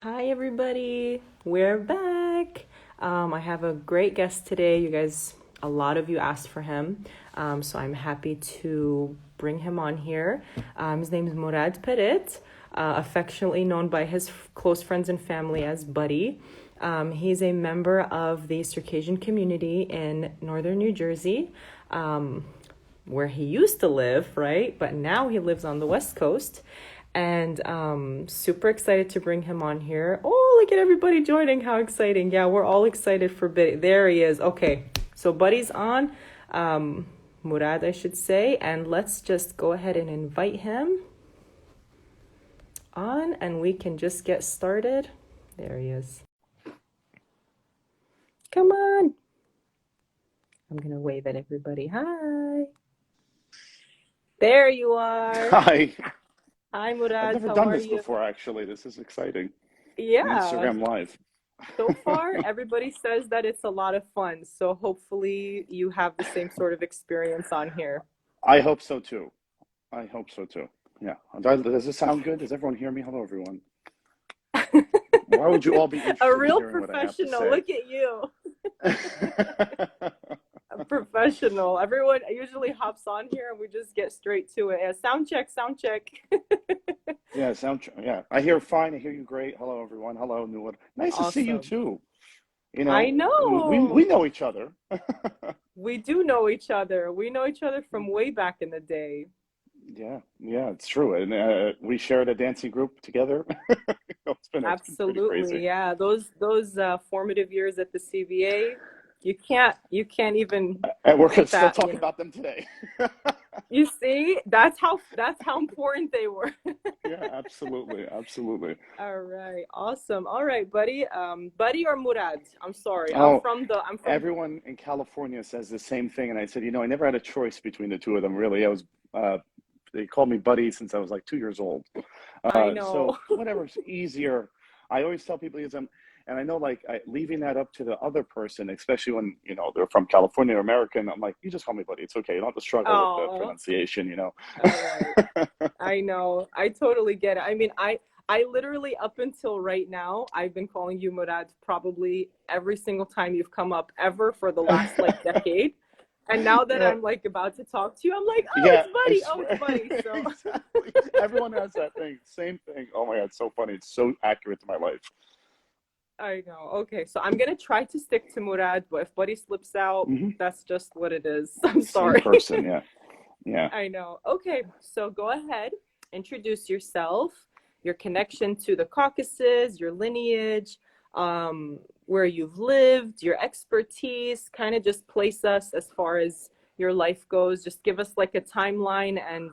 Hi, everybody. We're back. I have a great guest today. A lot of you asked for him. So I'm happy to bring him on here. His name is Murad Perit, affectionately known by his close friends and family as Buddy. He's a member of the Circassian community in northern New Jersey, where he used to live, right? But now he lives on the West Coast. And super excited to bring him on here. Oh, look at everybody joining. How exciting. Yeah, we're all excited for Buddy. There he is. Okay, so Buddy's on. Murad, I should say. And let's just go ahead and invite him on and we can just get started. There he is. Come on. I'm going to wave at everybody. Hi. There you are. Hi. Hi, I've Murad. never How done are this you? before, actually. This is exciting. Yeah. Instagram Live. So far, everybody says that it's a lot of fun. So hopefully you have the same sort of experience on here. I hope so too. I hope so too. Yeah. Does this sound good? Does everyone hear me? Hello, everyone. Why would you all be A interested in real hearing what I have to professional. say? Look at you. A professional. Everyone usually hops on here and we just get straight to it. Yeah, sound check, sound check. Yeah, yeah. I hear fine. I hear you great. Hello, everyone. Hello, Newwood. Nice to see you Awesome. too. I We know. know each other. We do know each other. We know each other from way back in the day. Yeah, it's true. And we shared a dancing group together. It's been pretty Absolutely. crazy. Yeah. Those formative years at the CVA, you can't even And we're gonna beat still that, talk about them today. You see, that's how important they were. Yeah, absolutely, absolutely. All right, awesome. All right, buddy. Buddy or Murad? I'm sorry. Oh, I'm from everyone in California says the same thing, and I said, I never had a choice between the two of them. Really, uh, they called me buddy since I was like 2 years old. I So know. whatever's easier. I always tell people because and I know like leaving that up to the other person, especially when they're from California or American. I'm like, you just call me buddy. It's okay. You don't have to struggle with the Oh, pronunciation. all right. I know. I totally get it. I mean, I literally up until right now, I've been calling you Murad probably every single time you've come up ever for the last like decade. And now that Yeah, I'm like about to talk to you, I'm like, oh, yeah, it's I Buddy. Oh, it's swear. Buddy. So Exactly. Everyone has that thing. Same thing. Oh my God, it's so funny. It's so accurate to my life. I know. Okay, so I'm gonna try to stick to Murad, but if Buddy slips out, Hmm. that's just what it is. I'm Same sorry. person. Yeah. Yeah. I know. Okay, so go ahead, introduce yourself, your connection to the Caucasus, your lineage, where you've lived, your expertise, kind of just place us as far as your life goes. Just give us like a timeline and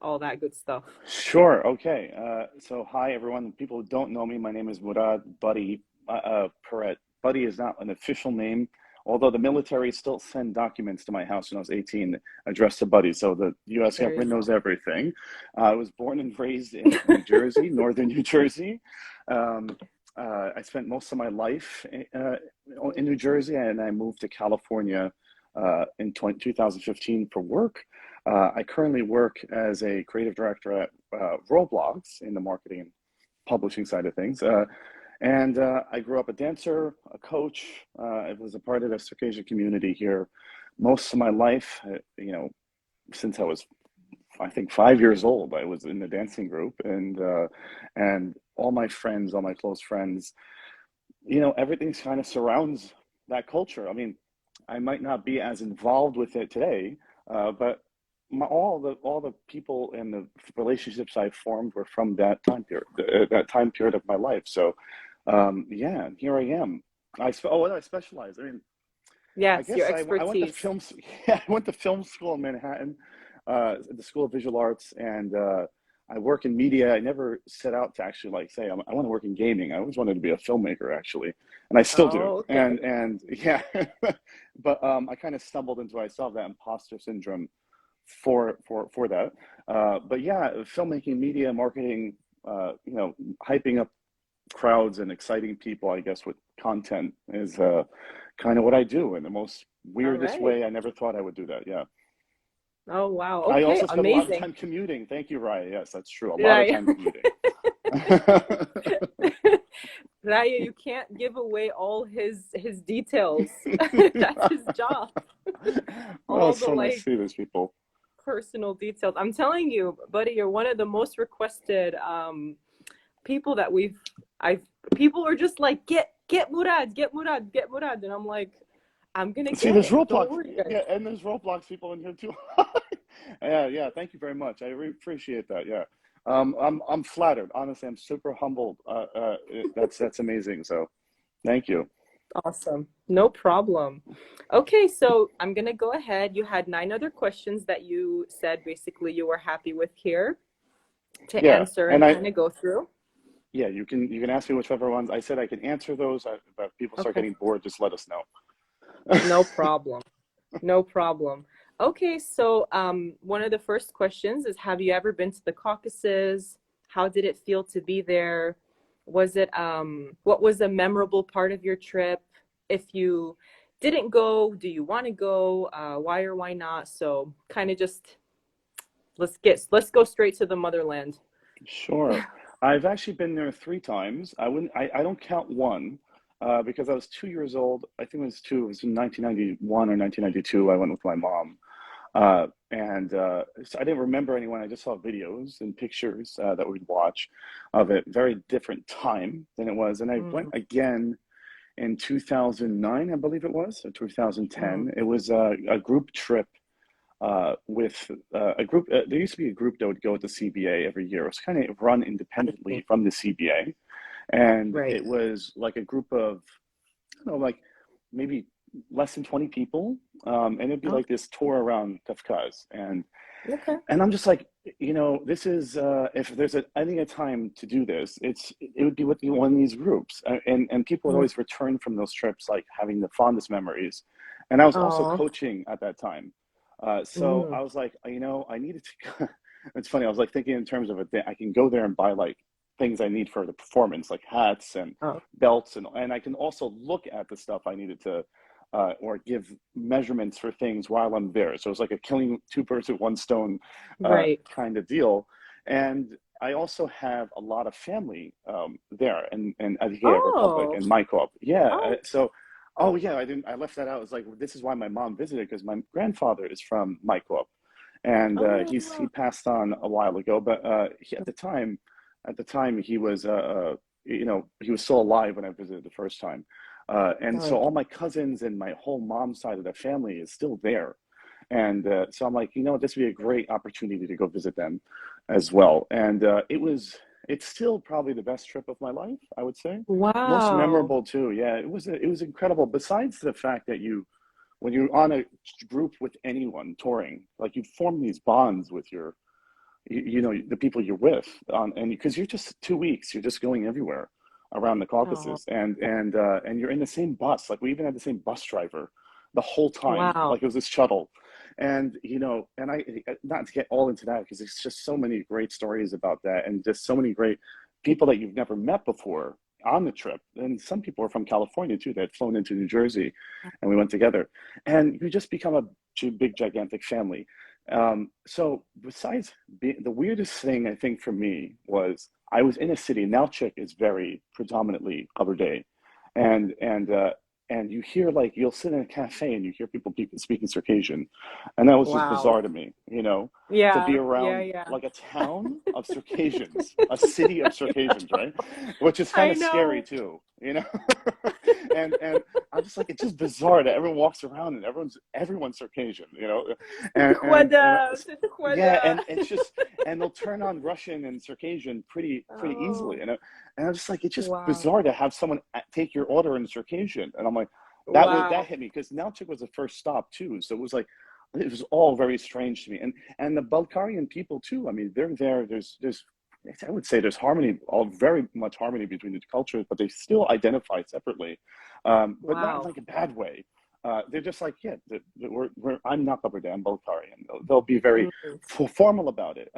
all that good stuff. Sure. Okay. So hi everyone. People who don't know me, my name is Murad Buddy Paret. Buddy is not an official name, although the military still send documents to my house when I was 18 addressed to Buddy. So the U.S. There you government knows go. everything. I was born and raised in New Jersey, northern New Jersey. Um, I spent most of my life in New Jersey, and I moved to California in 2015 for work. I currently work as a creative director at Roblox in the marketing and publishing side of things. And I grew up a dancer, a coach. I was a part of the Circassian community here most of my life. Since I was, I think, 5 years old, I was in the dancing group, and all my friends, all my close friends, everything kind of surrounds that culture. I mean, I might not be as involved with it today, but all the people and the relationships I formed were from that time period of my life. So, yeah, here I am. What do I specialize? I mean, I Yes, your guess I went to expertise. film. Yeah, I went to film school in Manhattan, the School of Visual Arts, and I work in media. I never set out to actually like say I want to work in gaming. I always wanted to be a filmmaker actually, and I still do. Oh, okay. And yeah, but I kind of stumbled into I still have that imposter syndrome for that. But yeah, filmmaking, media, marketing, hyping up crowds and exciting people, I guess, with content is kind of what I do in the most All weirdest right. way. I never thought I would do that. Yeah. Oh, wow. I Okay, also spent a lot of amazing. time commuting. Thank you, Ryan. Yes, that's true. A lot of Right. time commuting. Raya, you can't give away all his details. That's his job. Oh, All it's the so nice to like see these people. personal details. I'm telling you, buddy, you're one of the most requested people that I've people are just like, get Murad, get Murad, get Murad. And I'm like, I'm gonna See, get there's it. Don't roadblocks. worry, guys. Yeah, and there's roadblocks people in here too. Yeah, yeah. Thank you very much. I really appreciate that. Yeah. I'm flattered. Honestly, I'm super humbled. That's amazing. So, thank you. Awesome. No problem. Okay, so I'm gonna go ahead. You had nine other questions that you said basically you were happy with here to Yeah, answer and and kind of go through. yeah, you can ask me whichever ones. I said I can answer those. But if people start Okay, getting bored, just let us know. no problem. No problem. Okay, so one of the first questions is, have you ever been to the Caucasus? How did it feel to be there? Was it what was a memorable part of your trip? If you didn't go, do you want to go? Why or why not? So kind of just let's go straight to the motherland. Sure. I've actually been there three times. I don't count one because I was 2 years old. I think it was two. It was in 1991 or 1992. I went with my mom. And so I didn't remember anyone. I just saw videos and pictures that we'd watch of it. Very different time than it was. And I went Mm, again in 2009, I believe it was, or mm, 2010. It was a group trip with a group. There used to be a group that would go to CBA every year. It was kind of run I independently see. from the CBA, and Right. it was like a group of, I don't know, like maybe less than 20 people, and it'd be Oh, like this tour around Kafkaz, okay. and I'm just like, this is if there's a time to do this, it would be with one of these groups, and people would Mm. always return from those trips like having the fondest memories, and I was also Oh, coaching at that time, so mm. I was like, I needed to. It's funny, I was like thinking in terms of a day, I can go there and buy like things I need for the performance, like hats and Oh, belts, and I can also look at the stuff I needed to or give measurements for things while I'm there. So it's like a killing two birds with one stone right. kind of deal. And I also have a lot of family there in Adygea Republic Oh, and Mycop. Yeah. oh, Oh yeah, I left that out. It's like, this is why my mom visited, because my grandfather is from Mycop, and he oh. passed on a while ago. But at the time he was he was still alive when I visited the first time, and so Oh, all my cousins and my whole mom's side of the family is still there, and so I'm like, this would be a great opportunity to go visit them as well. And it's still probably the best trip of my life, I would say. Most wow. memorable too. Yeah, it was incredible. Besides the fact that when you're on a group with anyone touring, like you form these bonds with the people you're with, and because you're just 2 weeks, you're just going everywhere around the Oh, Caucasus, and you're in the same bus. Like we even had the same bus driver the whole time. wow. Like it was this shuttle, and I, not to get all into that because there's just so many great stories about that, and just so many great people that you've never met before on the trip. And some people are from California too that had flown into New Jersey, and we went together, and you just become a big gigantic family. So besides the weirdest thing I think for me was I was in a city. Nalchik is very predominantly Upper Day, and and uh, and you hear, like, you'll sit in a cafe and you hear people speaking Circassian, and that was just Wow. bizarre to me. To be Yeah, yeah, around yeah. like a town of Circassians, a city of I Circassians, know. right? Which is kind I of scary know. too, and I'm just like, it's just bizarre that everyone walks around and everyone's Circassian. C'est and quoi and and de? C'est quoi yeah, de? and it's just, and they'll turn on Russian and Circassian pretty easily, Oh, and I'm just like, it's just wow. bizarre to have someone take your order in Circassian, and I'm like, that Wow. hit me because Nalchik was the first stop too, so it was all very strange to me, and the Bulgarian people too. I mean, they're there. There's I would say there's harmony, all very much harmony between the cultures, but they still identify separately, but not in Wow. like a bad way. They're just like, yeah, I'm not Upper Dam Bulgarian. They'll be very Mm. formal about it.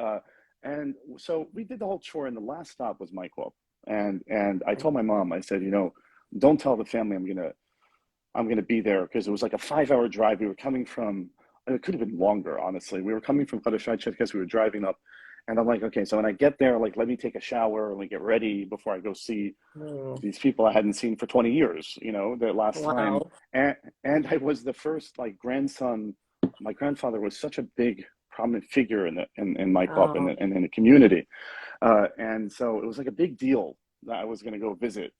And so we did the whole tour, and the last stop was Michael. And I told my mom, I said, don't tell the family I'm gonna be there, because it was like a 5-hour drive. We were coming from it could have been longer, honestly. We were coming from Qarashai because we were driving up, and I'm like, okay, so when I get there, like, let me take a shower and like get ready before I go see Mm. these people I hadn't seen for 20 years, you know, the last time. Wow. And I was the first like grandson. My grandfather was such a big prominent figure in my club and Oh, in the community. And so it was like a big deal that I was going to go visit.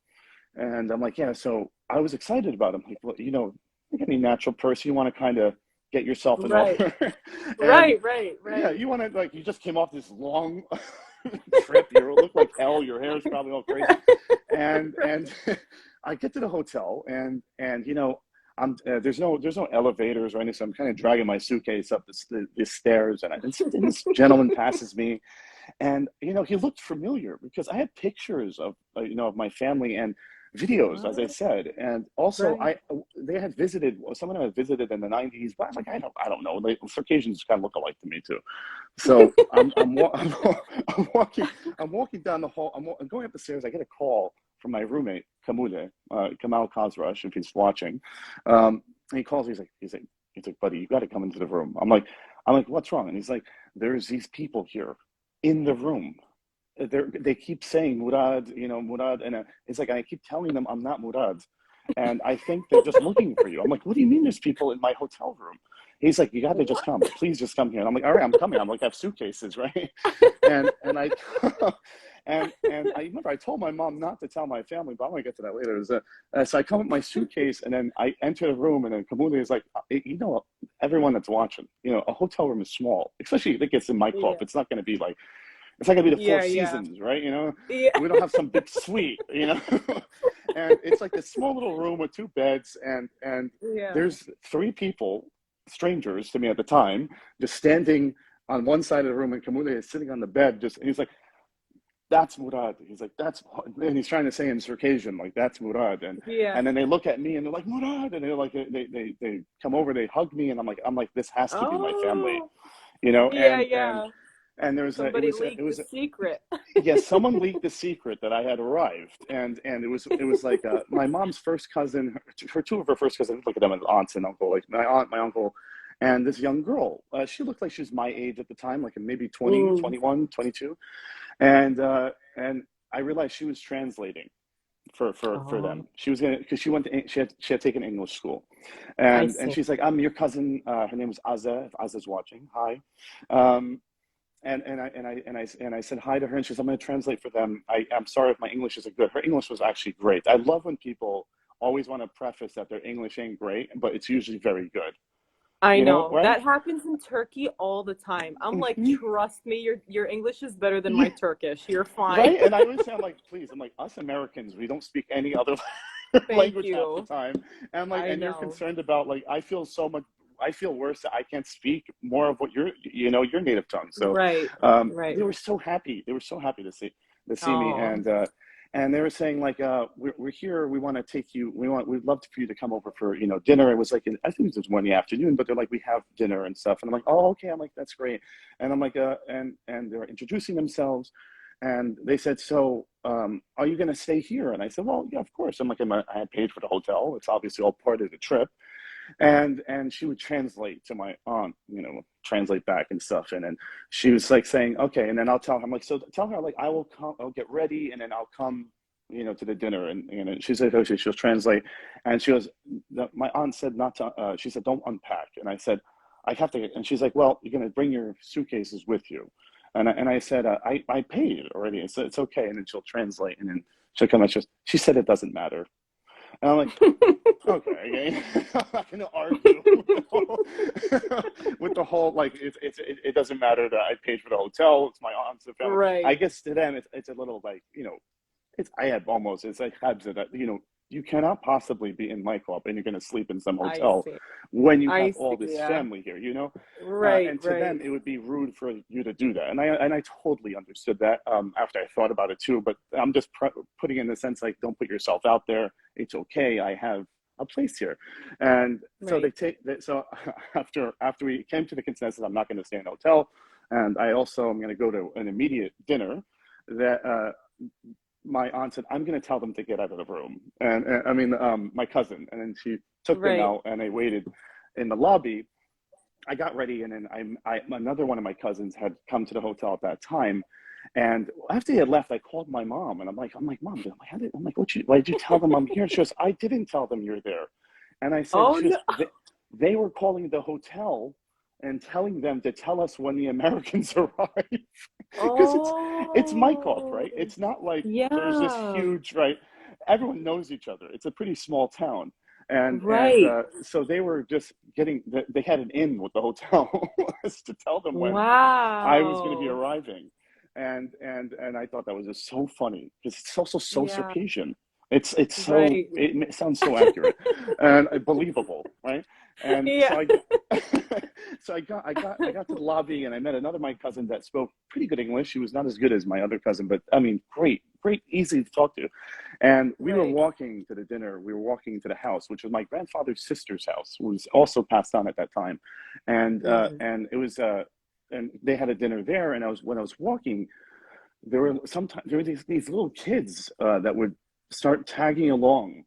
And I'm like, yeah, so I was excited about him. Like, well, you know, like any natural person, you want to kind of get yourself in right. order. And Right, right, yeah, right. you want to, like, you just came off this long trip. You look like hell. Your hair is probably all crazy. And I get to the hotel and you know, there's no elevators or anything. So I'm kind of dragging my suitcase up the stairs, and this gentleman passes me, and you know, he looked familiar because I had pictures of you know, of my family and videos, as I What? said, and also Right. they had visited, someone had visited in the 90s, but I was like, I don't know, like, Circassians kind of look alike to me too. So I'm walking down the hall. I'm going up the stairs. I get a call from my roommate Kamude, Kamal Kazrash, if he's watching. And he calls. He's like, buddy, you got to come into the room. I'm like, what's wrong? And he's like, there's these people here in the room. They keep saying Murad, you know, Murad, and it's like I keep telling them I'm not Murad, and I think they're just looking for you. I'm like, what do you mean? There's people in my hotel room? He's like, you got to just What? come, please, just come here. And I'm like, all right, I'm coming. I'm like, I have suitcases, right? And I and I remember I told my mom not to tell my family, but I'm gonna get to that later. So I come with my suitcase, and then I enter the room, and then Kamune is like, you know, everyone that's watching, you know, a hotel room is small, especially if it gets in my club. Yeah. It's not going to be like, it's not gonna be the Four Yeah, yeah. Seasons, right? You know, Yeah. we don't have some big suite, you know. And it's like this small little room with two beds, and Yeah. there's three people, strangers to me at the time, just standing on one side of the room, and Kamune is sitting on the bed, just, and he's like, "That's Murad." He's like, "That's," and he's trying to say in Circassian, like, "That's Murad," Yeah. and then they look at me and they're like, "Murad," and they're like, they come over, they hug me, and I'm like, this has to be my family, Oh, you know, yeah, yeah. and there was a, Somebody leaked the it was secret. yes, someone leaked the secret that I had arrived, and it was like my mom's first cousin, her two of her first cousins, look at them as aunts and uncle, like my aunt, my uncle, and this young girl. She looked like she was my age at the time, like maybe 20, Mm. 21, 22, and I realized she was translating for Oh, them. She was gonna, because she had taken English school, I and see. she's like, I'm your cousin. Her name was Azza. If Azza's watching, hi. Um, and I said hi to her, and she said, I'm going to translate for them. I'm sorry if my English isn't good. Her English was actually great. I love when people always want to preface that their English ain't great, but it's usually very good. I You know, know. right? That happens in Turkey all the time. I'm like, Hmm. trust me, your English is better than my Yeah, Turkish. You're fine. right. And I always say, I'm like, please, I'm like, us Americans, we don't speak any other Thank language half the you. time. And I'm like, I and you're know. concerned about, like, I feel so much. I feel worse that I can't speak more of what your native tongue. So, Right. they Right. were so happy. They were so happy to see me, Oh, and they were saying like, we're here. We want to take you. We'd love for you to come over for dinner. It was like, I think it was one in the afternoon, but they're like, we have dinner and stuff. And I'm like, oh, okay. I'm like, that's great. And I'm like, and they were introducing themselves, and they said, so, are you going to stay here? And I said, well, yeah, of course. I'm like, I had paid for the hotel. It's obviously all part of the trip. And she would translate to my aunt, translate back and stuff. And then she was like saying, okay. And then I'll tell her, I'm like, so tell her, like, I will come, I'll get ready, and then I'll come, to the dinner. And she said, okay, she'll translate. And she goes, my aunt said not to, she said, don't unpack. And I said, I have to, and she's like, well, you're going to bring your suitcases with you. And I said, I paid already. It's okay. And then she'll translate, and then she'll come and she said, it doesn't matter. And I'm like, okay, I'm not going to argue with the whole, like, it doesn't matter that I paid for the hotel. It's my aunt's and family. I right. guess to them, it's a little like, it's like Habza that, you cannot possibly be in my club and you're going to sleep in some I hotel see. when you I have see. all this Yeah. family here. Right. And to Right. them, it would be rude for you to do that. And I totally understood that, after I thought about it too. But I'm just putting in the sense, like, don't put yourself out there. It's okay. I have a place here. And so Right. so after we came to the consensus, I'm not going to stay in a hotel. And I also am going to go to an immediate dinner that, my aunt said, I'm going to tell them to get out of the room. And I mean, my cousin. And then she took them Right. out, and I waited in the lobby. I got ready, and then another one of my cousins had come to the hotel at that time, and after he had left, I called my mom, and I'm like, Mom, I'm like, why did you tell them I'm here? She goes, I didn't tell them you're there, and I said, Oh no. they were calling the hotel and telling them to tell us when the Americans arrive, because it's Mycroft, Oh, right? It's not like there's this yeah. huge, right? Everyone knows each other. It's a pretty small town, and Right. so they were just getting, they had an in with the hotel to tell them when I was going to be Wow. arriving, and I thought that was just so funny because it's also so Yeah. Circassian. Right. It sounds so accurate and believable, right? And Yeah. so I got to the lobby, and I met another my cousin that spoke pretty good English. She was not as good as my other cousin, but I mean, great, easy to talk to. And we were Right. walking to the dinner. We were walking to the house, which was my grandfather's sister's house, who was also passed on at that time, Mm. and it was and they had a dinner there. And when I was walking, there were these little kids that would start tagging along.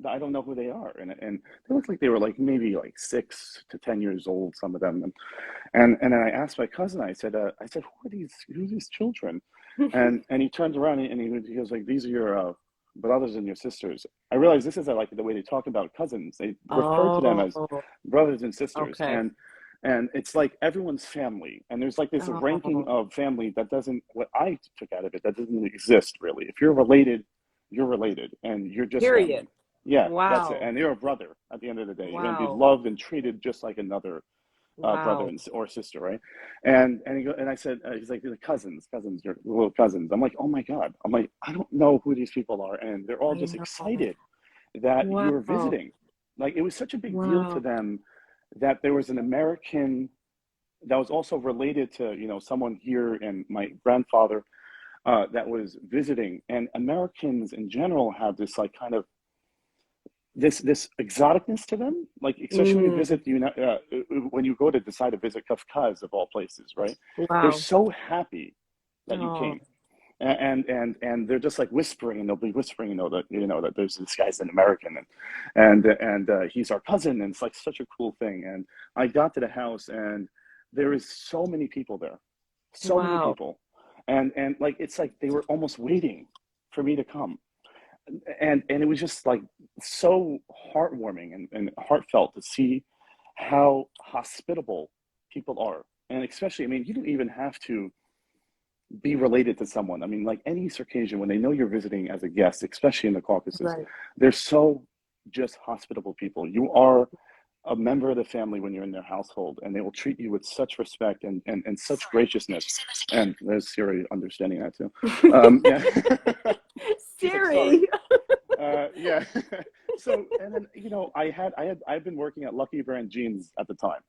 I don't know who they are, and they looked like they were like maybe like 6 to 10 years old, some of them. And then I asked my cousin. I said, who are these children? And he turns around, and he goes like, these are your brothers and your sisters. I realize this is like the way they talk about cousins. They refer to them as Oh, brothers and sisters, okay. and it's like everyone's family. And there's like this ranking Oh, of family that doesn't. What I took out of it, that doesn't exist really. If you're related, you're related, and you're just period. family. Yeah, that's it. Wow. And you're a brother at the end of the day. You're going to be Wow. loved and treated just like another brother Wow. or sister, right? And I said, he's like, the cousins, your little cousins. I'm like, oh my God. I'm like, I don't know who these people are, and they're all I just know. excited that you're Wow. visiting. Like, it was such a big deal to Wow. them that there was an American that was also related to, someone here, and my grandfather that was visiting. And Americans in general have this like kind of this exoticness to them, like especially when you Mm. visit when you go to decide to visit Kafkaz of all places, right? They're Wow. so happy that you Oh, came, and they're just like whispering, and they'll be whispering, that there's this guy's an American, and he's our cousin, and it's like such a cool thing. And I got to the house, and there is so many people there, so many wow. people, and like it's like they were almost waiting for me to come, and it was just like so heartwarming and heartfelt to see how hospitable people are. And especially, I mean, you don't even have to be related to someone. I mean, like any Circassian, when they know you're visiting as a guest, especially in the Caucasus, Right. they're so just hospitable people. You are a member of the family when you're in their household, and they will treat you with such respect and such graciousness. And there's Siri understanding that too. Yeah. She's like, sorry. Siri. Yeah. So, and then, I've been working at Lucky Brand Jeans at the time,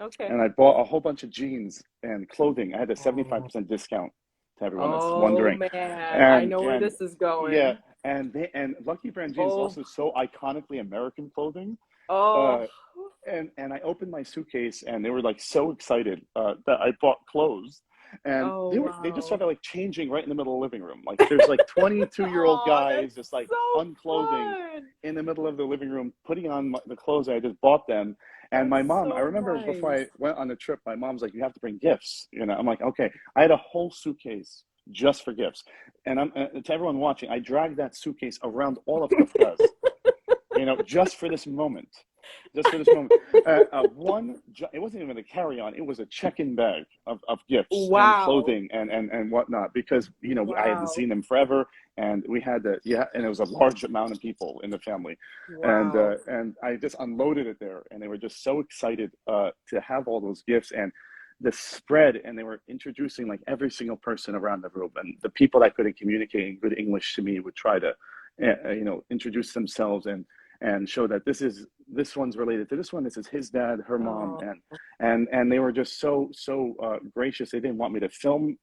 Okay. and I bought a whole bunch of jeans and clothing. I had a Oh, 75% discount to everyone that's oh wondering. man, I And, know where and this is yeah, going. and Lucky Brand Jeans is Oh, also so iconically American clothing. oh, Uh, and I opened my suitcase, and they were like so excited that I bought clothes, and oh they just wow. started like changing right in the middle of the living room. Like there's like 22-year-old Oh, guys that's just like so unclothing fun. in the middle of the living room, putting on the clothes I just bought them. And my That's mom, I so remember before nice. I went on the trip, my mom's like, "You have to bring gifts." I'm like, "Okay." I had a whole suitcase just for gifts, and to everyone watching, I dragged that suitcase around all of Kafkaz, just for this moment. Just for this moment. It wasn't even a carry on, it was a check in bag of gifts and Wow. clothing and whatnot, because, I hadn't Wow. seen them forever. And we had yeah, and it was a large amount of people in the family. Wow. And I just unloaded it there, and they were just so excited to have all those gifts. And the spread, and they were introducing like every single person around the room, and the people that couldn't communicate in good English to me would try to introduce themselves and show that this one's related to this one. This is his dad, her mom, Oh, and they were just so gracious. They didn't want me to film,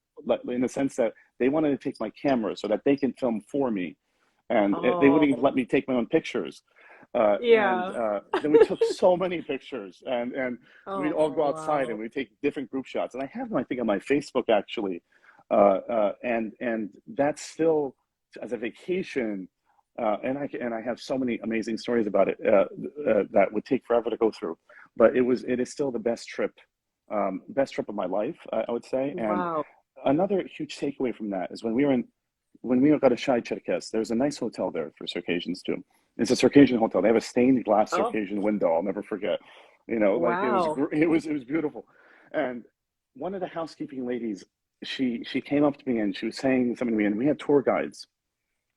in the sense that they wanted to take my camera so that they can film for me, and they wouldn't even oh, let me take my own pictures. And yeah. then we took so many pictures, and we'd all Oh, go outside, and wow. we'd take different group shots. And I have them, I think, on my Facebook actually, and that's still as a vacation. And I have so many amazing stories about it that would take forever to go through. but it is still the best trip of my life, I would say. And Wow. another huge takeaway from that is when we got a Shai Cherkess, there's a nice hotel there for Circassians too. It's a Circassian hotel. They have a stained glass Oh, Circassian window. I'll never forget. You know, like wow. it was beautiful. And one of the housekeeping ladies, she came up to me and she was saying something to me, and we had tour guides,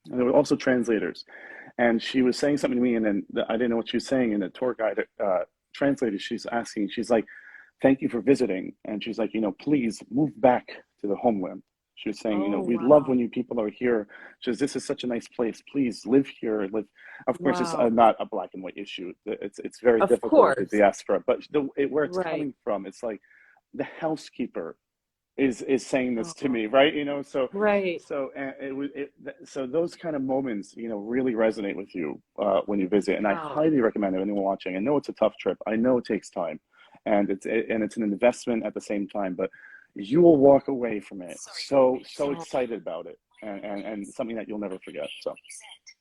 and there were also translators. And she was saying something to me, and then I didn't know what she was saying. And the tour guide translator, she's asking, she's like, "Thank you for visiting," and she's like, "Please move back to the homeland." She was saying, Oh, "We love wow. when you people are here. She says, this is such a nice place. Please live here. Live." Of course, it's Wow. not a black and white issue. It's very Of difficult with the course. diaspora, but where it's Right. coming from, it's like the housekeeper is saying this to Oh, me, right? right. So those kind of moments, really resonate with you when you visit, and I Wow. highly recommend anyone watching. I know it's a tough trip. I know it takes time, and it's an investment at the same time, but you will walk away from it so Oh, excited about it, and something that you'll never forget. So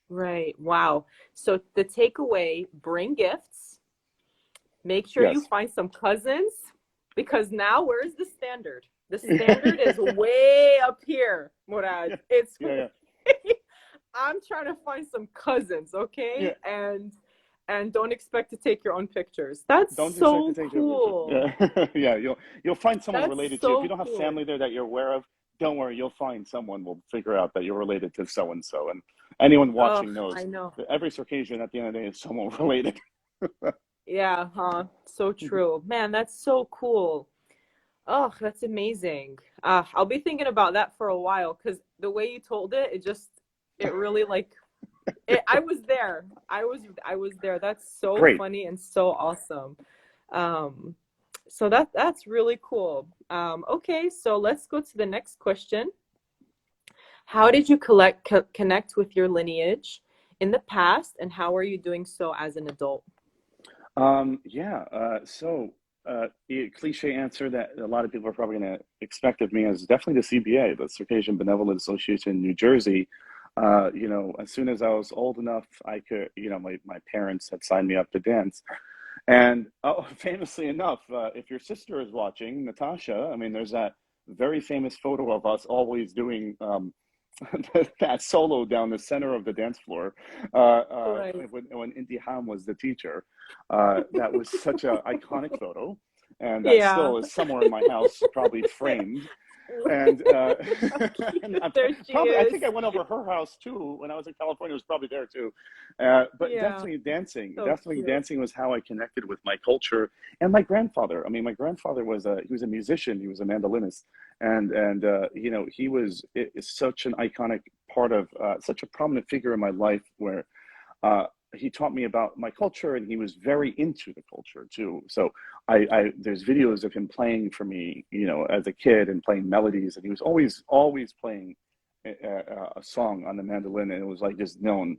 right. Wow. So the takeaway, bring gifts. Make sure you yes, find some cousins because now where's the standard? The standard is way up here, Murad. yeah, It's yeah, yeah, I'm trying to find some cousins, yeah. okay? And don't expect to take your own pictures. That's Don't expect to so take your picture. cool. Yeah, yeah. You'll find someone That's related to you. If you so don't have cool. family there that you're aware of, don't worry. You'll find someone will figure out that you're related to so and so. And anyone Oh, watching knows I know. that every Circassian at the end of the day is someone related. Yeah, huh? So true. Man, that's so cool. Oh, that's amazing. I'll be thinking about that for a while because the way you told it, it really like I was there. I was there. That's so Great. funny and so awesome. Um, so that's really cool. Okay, so let's go to the next question. How did you connect with your lineage in the past, and how are you doing so as an adult? Yeah. A cliche answer that a lot of people are probably going to expect of me is definitely the CBA, the Circassian Benevolent Association in New Jersey. As soon as I was old enough, I could, my parents had signed me up to dance. And famously enough, if your sister is watching, Natasha, I mean, there's that very famous photo of us always doing that solo down the center of the dance floor Right. when Inti Ham was the teacher. That was such an iconic photo, and that Yeah. still is somewhere in my house, probably framed. And How and cute. I'm There she probably, I is. think I went over her house too when I was in California. It was probably there too. But Yeah. So definitely cute. dancing was how I connected with my culture and my grandfather. I mean, my grandfather he was a musician. He was a mandolinist, and he was such an iconic part of such a prominent figure in my life where he taught me about my culture, and he was very into the culture too. So there's videos of him playing for me, as a kid, and playing melodies, and he was always playing a song on the mandolin, and it was like just known.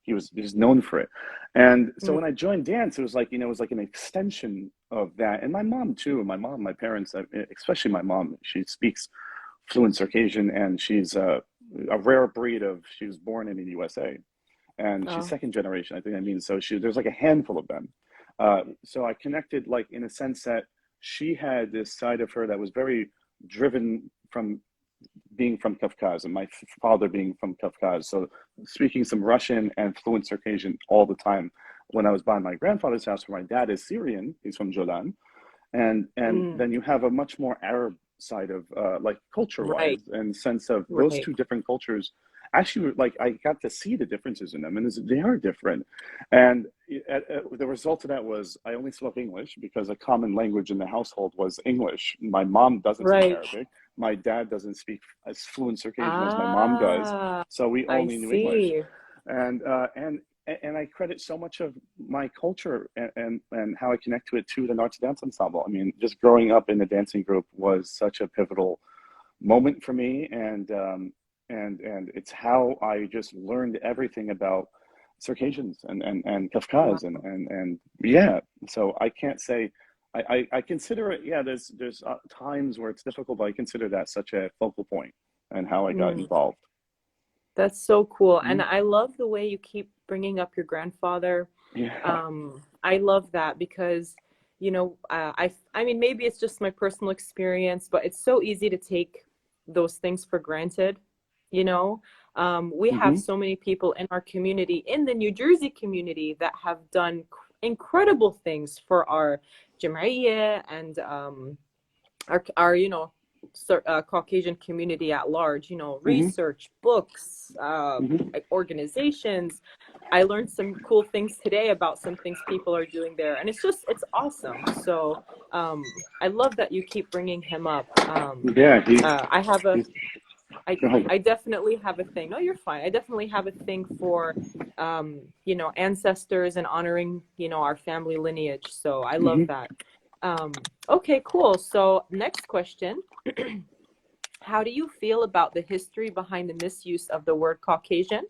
He was just known for it. And so Mm. when I joined dance, it was like, it was like an extension of that. And my mom too, my parents, especially my mom, she speaks fluent Circassian, and she's a rare breed she was born in the USA, and she's Oh, second generation. I think, I mean, so there's like a handful of them. So I connected, like, in a sense that she had this side of her that was very driven from being from Kafkaz, and my father being from Kafkaz. So speaking some Russian and fluent Circassian all the time. When I was by my grandfather's house, where my dad is Syrian, he's from Jordan, and mm. then you have a much more Arab side of, like, culture Right. wise, and sense of those Right. two different cultures. Actually, like, I got to see the differences in them, and they are different. And the result of that was I only spoke English because a common language in the household was English. My mom doesn't speak Right. Arabic. My dad doesn't speak as fluent Circassian as my mom does. Ah, So we I only knew English, see. and I credit so much of my culture and how I connect to it to the Arts Dance Ensemble. I mean, just growing up in the dancing group was such a pivotal moment for me, and it's how I just learned everything about Circassians and Wow. Kafkaz, and yeah. So I can't say. I consider it. Yeah, there's times where it's difficult, but I consider that such a focal point and how I got Mm. involved. That's so cool. And Mm, I love the way you keep bringing up your grandfather. yeah. I love that because I mean, maybe it's just my personal experience, but it's so easy to take those things for granted, you know. We have Hmm. so many people in our community, in the New Jersey community, that have done incredible things for our Jamaiya and our Caucasian community at large, Hmm. research, books, Hmm. organizations. I learned some cool things today about some things people are doing there, and it's awesome. So I love that you keep bringing him up. Yeah, I have a he's, go ahead. I definitely have a thing. No, you're fine. I definitely have a thing for ancestors and honoring our family lineage. So I love Hmm. that. Okay, cool. So next question. How do you feel about the history behind the misuse of the word Caucasian?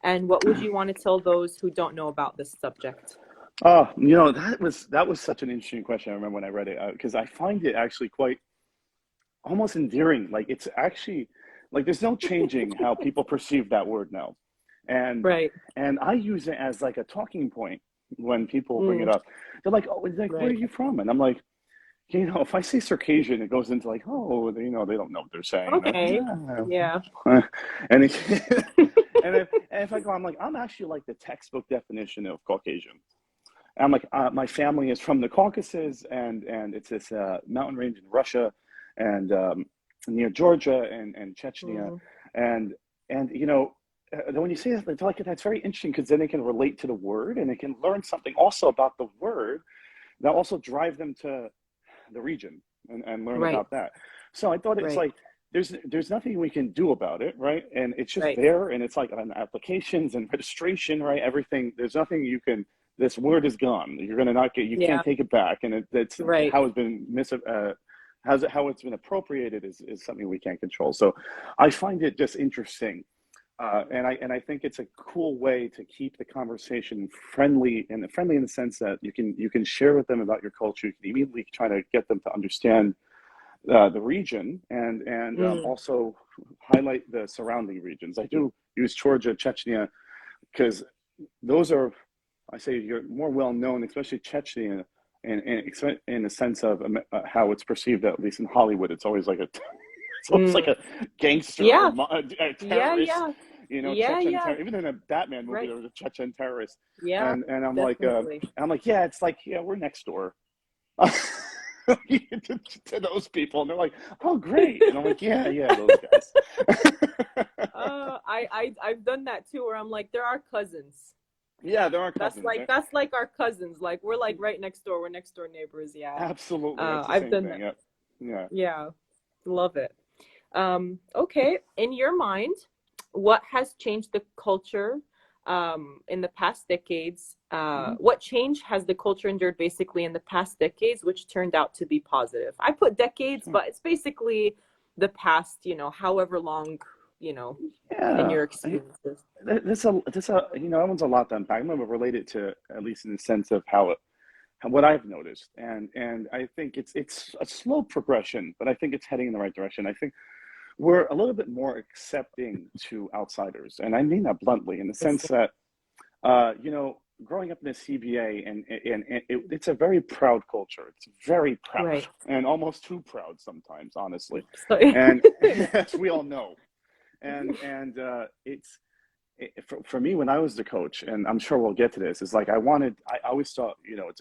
And what would you want to tell those who don't know about this subject? Oh, that was such an interesting question. I remember when I read it because I find it actually quite almost endearing. Like it's actually like there's no changing how people perceive that word now, and Right. and I use it as like a talking point when people bring it Mm, up. They're like, "Oh, it's like where are right. you from?" And I'm like, if I say Circassian, it goes into like, "Oh, they don't know what they're saying." They're Okay. like, Yeah. "Ah." and it, and if I go, I'm like, I'm actually like the textbook definition of Caucasian. I'm like, my family is from the Caucasus, and it's this mountain range in Russia, and near Georgia and Chechnya, Mm, and when you say that, it's like that's very interesting because then they can relate to the word and they can learn something also about the word that also drive them to the region and learn right. about that. So I thought it's Right. like there's nothing we can do about it, right? And it's just Right. there, and it's like on applications and registration, right? Everything. There's nothing you can. This word is gone. You're gonna not get. You can't Yeah. take it back, and it's Right. how it's been how it's been appropriated is something we can't control. So I find it just interesting. And I think it's a cool way to keep the conversation friendly in the sense that you can share with them about your culture. You can immediately try to get them to understand the region and Mm, also highlight the surrounding regions. I do use Georgia, Chechnya, because those are, I say, you're more well known, especially Chechnya, in the sense of how it's perceived, at least in Hollywood. It's always like it's almost like mm. a gangster or Yeah. a Yeah. terrorist, Yeah. Yeah. Chechen Yeah. terror. Even in a Batman movie, Right. there was a Chechen terrorist, Yeah. and Definitely. I'm like, yeah, it's like, yeah, we're next door to those people, and they're like, oh, great, and I'm like, yeah, yeah, those guys. I've done that too, where I'm like, there are cousins. Yeah, they're our That's cousins. like that's like our cousins. Like we're like right next door. We're next door neighbors. Yeah. Absolutely, it's the I've same done thing. that. Yeah, yeah. Yeah. Love it. Okay. In your mind, what has changed the culture in the past decades? Mhm. What change has the culture endured basically in the past decades, which turned out to be positive? I put decades, Sure. but it's basically the past, however long, you know, in Yeah, your experiences. that one's a lot to unpack. I'm gonna relate it to, at least in the sense of what I've noticed, and I think it's a slow progression, but I think it's heading in the right direction. I think we're a little bit more accepting to outsiders, and I mean that bluntly, in the sense that growing up in a CBA, it's a very proud culture. It's very proud, Right. and almost too proud sometimes, honestly, So, and as we all know, and for me, when I was the coach, and I'm sure we'll get to this, is like I always thought,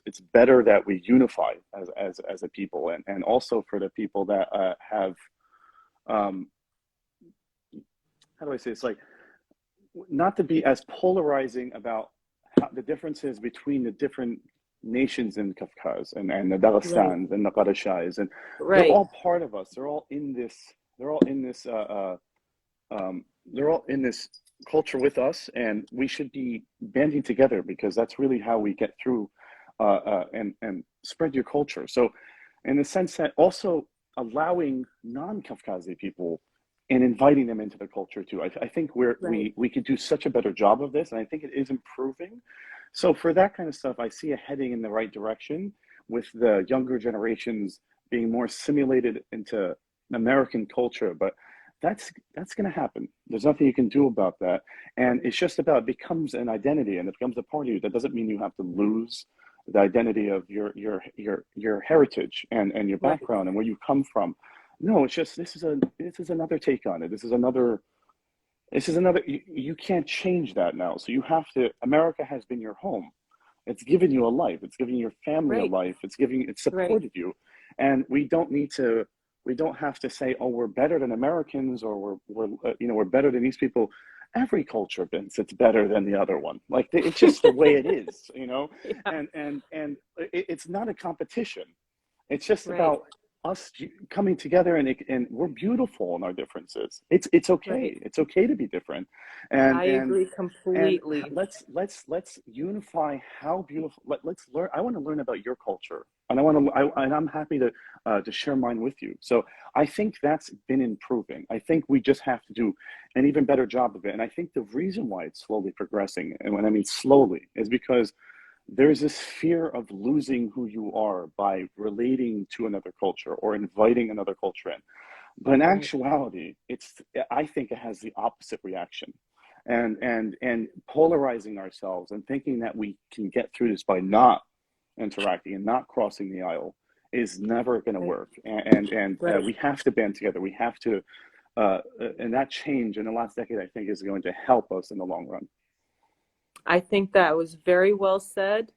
it's better that we unify as a people, and also for the people that have, um, how do I say, it's like not to be as polarizing about how the differences between the different nations in Kafkaz and the right. Dagestans and the Qarashais, and they're Right. all part of us. They're all in this. They're all in this. They're all in this culture with us, and we should be banding together because that's really how we get through and spread your culture. So, in the sense that also allowing non-Kafkazi people and inviting them into the culture too. I think Right. we could do such a better job of this, and I think it is improving. So for that kind of stuff, I see it heading in the right direction with the younger generations being more simulated into American culture. But that's going to happen. There's nothing you can do about that, and it's just about, it becomes an identity and it becomes a part of you. That doesn't mean you have to lose. the identity of your heritage and your Right. background and where you come from. No, it's just this is another take on it. This is another you can't change that now. So you have to. America has been your home. It's given you a life. It's given your family a Right. life. It's Right. supported you, and we don't have to say, oh, we're better than Americans, or we're better than these people. Every culture, Vince, it's better than the other one. Like it's just the way it is, Yeah. and it's not a competition. It's just Right. about us coming together, and we're beautiful in our differences. It's Right. okay. It's okay to be different, and I and agree and completely. let's unify how beautiful. Let's learn. I want to learn about your culture, and I'm happy to share mine with you. So I think that's been improving. I think we just have to do an even better job of it. And I think the reason why it's slowly progressing, and when I mean slowly, is because there's this fear of losing who you are by relating to another culture or inviting another culture in. But in Right. actuality, I think it has the opposite reaction. And polarizing ourselves and thinking that we can get through this by not interacting and not crossing the aisle is never going to Right. work. And Right. we have to band together. We have to, and that change in the last decade, I think, is going to help us in the long run. I think that was very well said.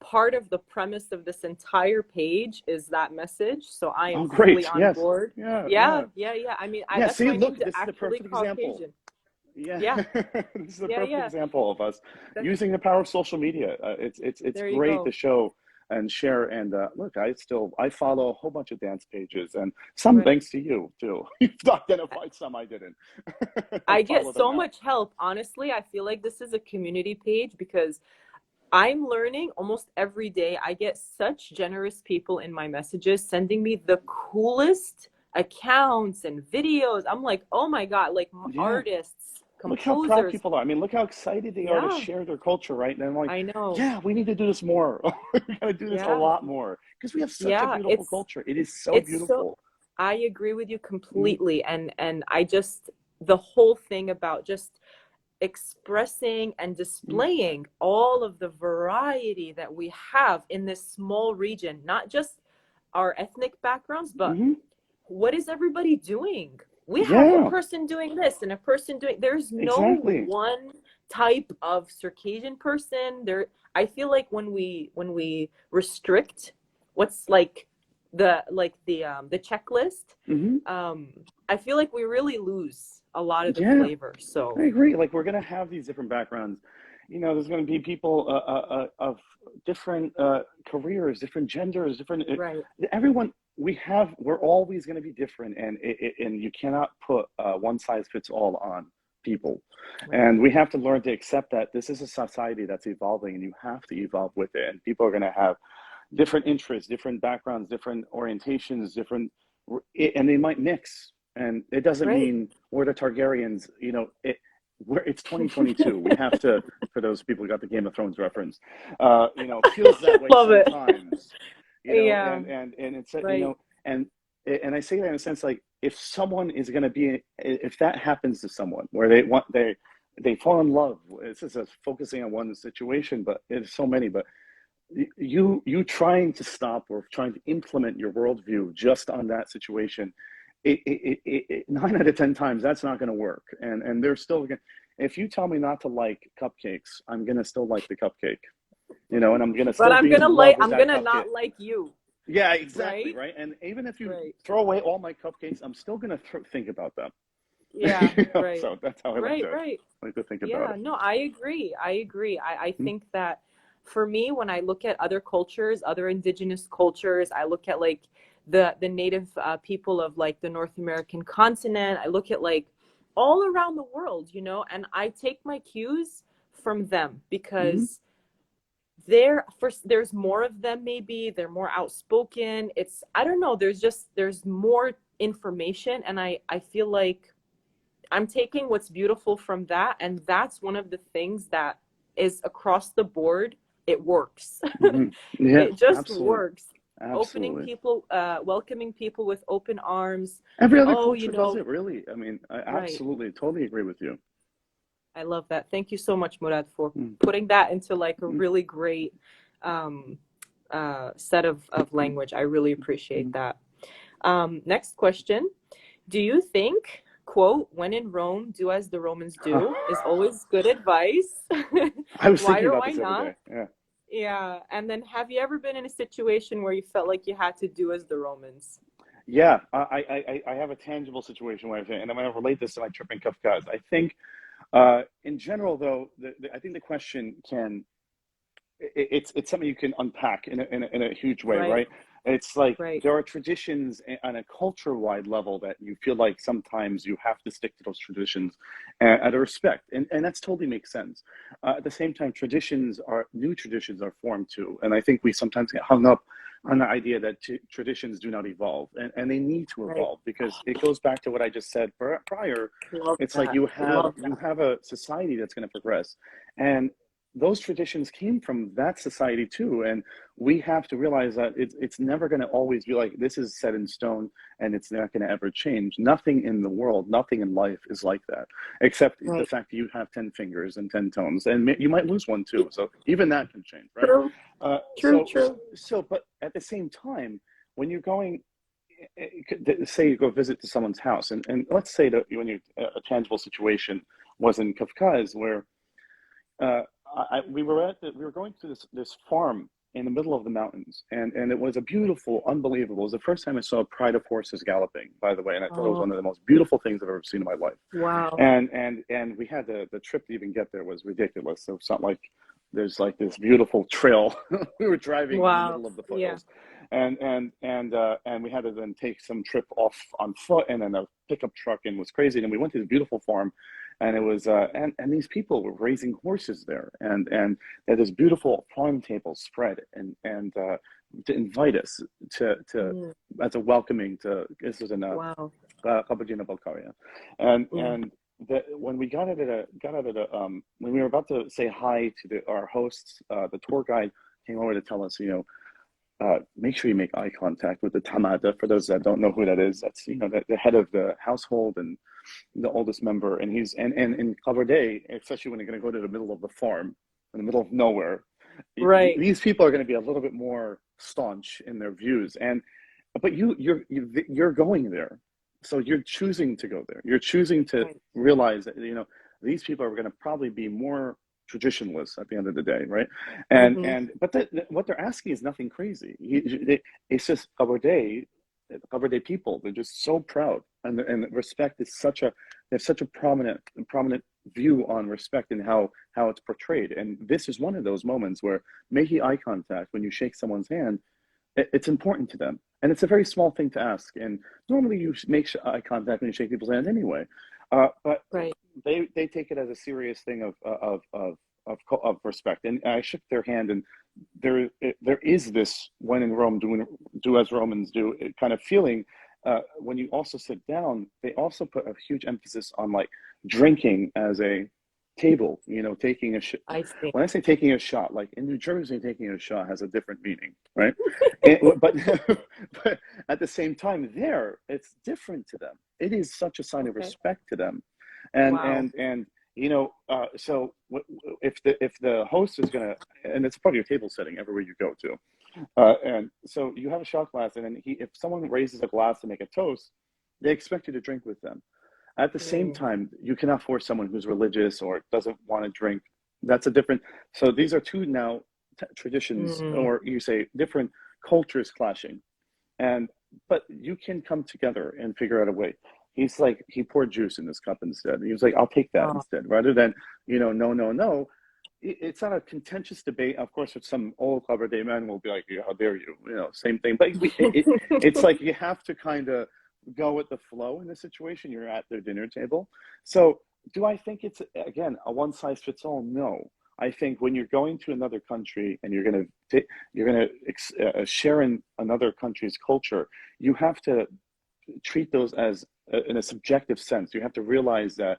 Part of the premise of this entire page is that message, so I am Oh, fully great. on Yes. board. Yeah. Yeah, Yeah. yeah, yeah. I mean, Yeah. that's See, my name, look, to this is the actually perfect example. Caucasian. Yeah, Yeah, this is the yeah, perfect yeah. example of us That, using the power of social media. It's there you great to go. show and share. And look, I follow a whole bunch of dance pages, and some Right. thanks to you too. You've identified some I didn't. I I get follow them so now. much help. Honestly, I feel like this is a community page because I'm learning almost every day. I get such generous people in my messages sending me the coolest accounts and videos. I'm like, oh my God, like Yeah, artists, look how proud composers. people are. I mean, look how excited they are to Yeah, share their culture, right? And I'm like, I know. yeah, we need to do this more. We got to do this a Yeah, lot more because we have such a yeah. beautiful culture. It is so It's so, beautiful. I agree with you Mhm. completely. And I just, the whole thing about just expressing and displaying all of the variety that we have in this small region, not just our ethnic backgrounds, but Mhm. what is everybody doing? We have a Yeah, person doing this and a person doing, there's no exactly. one type of Circassian person. There, I feel like when we restrict what's like the checklist, Hmm. um I feel like we really lose a lot of the Yeah, flavor. So I agree. Like we're gonna have these different backgrounds. There's gonna be people of different careers, different genders, different. right, Everyone we have, we're always gonna be different, and you cannot put one size fits all on people. right, And we have to learn to accept that this is a society that's evolving, and you have to evolve with it. And people are gonna have different interests, different backgrounds, different orientations, and they might mix. And it doesn't right. mean we're the Targaryens. It's 2022. We have to, for those people who got the Game of Thrones reference, feels that way Love it. sometimes. Yeah, And it's right, and and I say that in a sense like if someone is going to be, if that happens to someone where they fall in love. This is focusing on one situation, but there's so many. But you trying to stop or trying to implement your worldview just on that situation, 9 out of 10 times that's not going to work. And they're still going. If you tell me not to like cupcakes, I'm going to still like the cupcake, and I'm going to but still be in love with I'm that gonna cupcake. not like you. Yeah, exactly, Right, right. And even if you right. throw away all my cupcakes, I'm still going to think about them. Yeah, right, So that's how I right, right. like to think about Yeah, it. no, I agree. I agree. I think that for me, when I look at other cultures, other indigenous cultures, I look at like the native people of like the North American continent. I look at like all around the world, and I take my cues from them Mm-hmm. because there first there's more of them. Maybe they're more outspoken. It's, I don't know, there's more information, and I feel like I'm taking what's beautiful from that, and that's one of the things that is across the board. It works. Mm-hmm. Yeah, It just absolutely. works. Opening Absolutely. people, welcoming people with open arms. Every other Oh, culture does it, really. I mean, I right. absolutely, totally agree with you. I love that. Thank you so much, Murad, for Mm, putting that into like a mm. really great um, set of language. I really appreciate that. Next question. Do you think, quote, when in Rome, do as the Romans do is always good advice? I was Why thinking or about why this the other not? day. Yeah. Yeah. And then have you ever been in a situation where you felt like you had to do as the Romans? Yeah, I have a tangible situation where and I'm going to relate this to my trip in Kafkaz. I think, in general, though, I think the question can it's something you can unpack in a huge way, Right, right? It's like right, there are traditions on a culture-wide level that you feel like sometimes you have to stick to those traditions out of respect, and that's totally makes sense. At the same time, new traditions are formed too, and I think we sometimes get hung up on the idea that traditions do not evolve, and they need to right. evolve because it goes back to what I just said prior. Love It's like that. Love you that. have a society that's going to progress, and those traditions came from that society too, and we have to realize that it's never going to always be like this is set in stone and it's not going to ever change. Nothing in the world, nothing in life is like that, except the Right. fact that you have 10 fingers and 10 tones, and you might lose one too, so even that can change, right? True, uh, true, so true. but at the same time, when you're going, say you go visit to someone's house, and let's say that when you a tangible situation was in Kafkaz where uh, we were going to this farm in the middle of the mountains, and it was a beautiful, unbelievable. It was the first time I saw a pride of horses galloping, by the way, and I thought it was Oh, one of the most beautiful things I've ever seen in my life. wow. And we had the trip to even get there was ridiculous. So it's not like there's like this beautiful trail. We were driving in the Wow. middle of the Yeah. foothills, and we had to then take some trip off on foot, and then a pickup truck, and it was crazy. And we went to this beautiful farm, and it was and these people were raising horses there, and they had this beautiful farm table spread, and to invite us to Mm, as a welcoming to this was in wow. Kabardino Balkaria, and Yeah. when we got out of the when we were about to say hi to our hosts, the tour guide came over to tell us, make sure you make eye contact with the tamada. For those that don't know who that is, that's the head of the household and the oldest member, and he's and in Day, especially when you're going to go to the middle of the farm, in the middle of nowhere, Right. these people are going to be a little bit more staunch in their views, and but you're going there, so you're choosing to go there. You're choosing to Right. realize that these people are going to probably be more traditionalists at the end of the day, right? Mm-hmm. But what they're asking is nothing crazy. It's just Cabernet people. They're just so proud, and respect is such a there's such a prominent view on respect and how it's portrayed. And this is one of those moments where making eye contact when you shake someone's hand, it's important to them, and it's a very small thing to ask. And normally you make eye contact when you shake people's hand anyway, but Right. they take it as a serious thing of respect. And I shook their hand, and there is this when in Rome do as Romans do kind of feeling. When you also sit down, they also put a huge emphasis on like drinking as a table. Taking a I see. when I say taking a shot, like in New Jersey, taking a shot has a different meaning, right? But but at the same time, there it's different to them. It is such a sign of Okay. respect to them, and Wow. and and so if the host is gonna, and it's part of your table setting everywhere you go to, and so you have a shot glass, and then if someone raises a glass to make a toast, they expect you to drink with them. At the same Mm, time, you cannot force someone who's religious or doesn't want to drink. That's a different. So these are two now traditions, mm. or you say different cultures clashing, and but you can come together and figure out a way. He's like he poured juice in this cup instead. He was like, I'll take that Oh, instead, rather than no, no, no. It's not a contentious debate. Of course, with some old Clubber Day man will be like, yeah, how dare you? Same thing. But it's like you have to kind of go with the flow in the situation. You're at their dinner table. So do I think it's, again, a one size fits all? No. I think when you're going to another country and you're going to share in another country's culture, you have to treat those as in a subjective sense. You have to realize that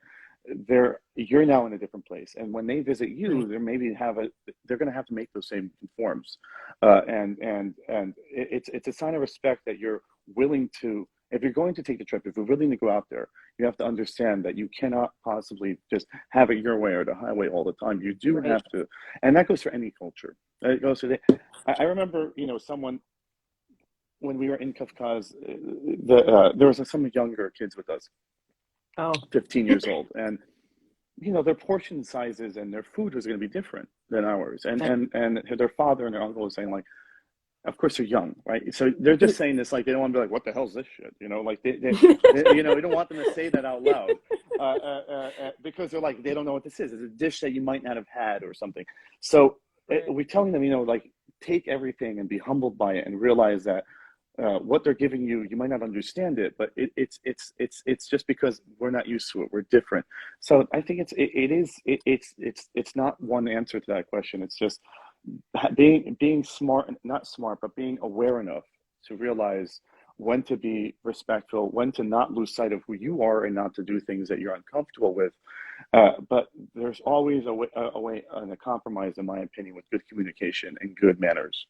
you're now in a different place, and when they visit right. you, they're going to have to make those same forms, and it's a sign of respect that you're willing to if you're going to take the trip, if you're willing to go out there, you have to understand that you cannot possibly just have it your way or the highway all the time. You do Right. have to, and that goes for any culture. It goes for I remember, someone when we were in Kafkaz, there was some younger kids with us, Oh, 15 years old, and their portion sizes and their food was going to be different than ours. And their father and their uncle was saying, like, of course they're young, right? So they're just saying this like they don't want to be like, what the hell's this shit? Like we don't want them to say that out loud because they're like, they don't know what this is. It's a dish that you might not have had or something. So right. we're telling them, like, take everything and be humbled by it and realize that what they're giving you, you might not understand it, but it's just because we're not used to it. We're different. So I think it's not one answer to that question. It's just being smart, not smart, but being aware enough to realize when to be respectful, when to not lose sight of who you are, and not to do things that you're uncomfortable with. But there's always a way and a compromise, in my opinion, with good communication and good manners.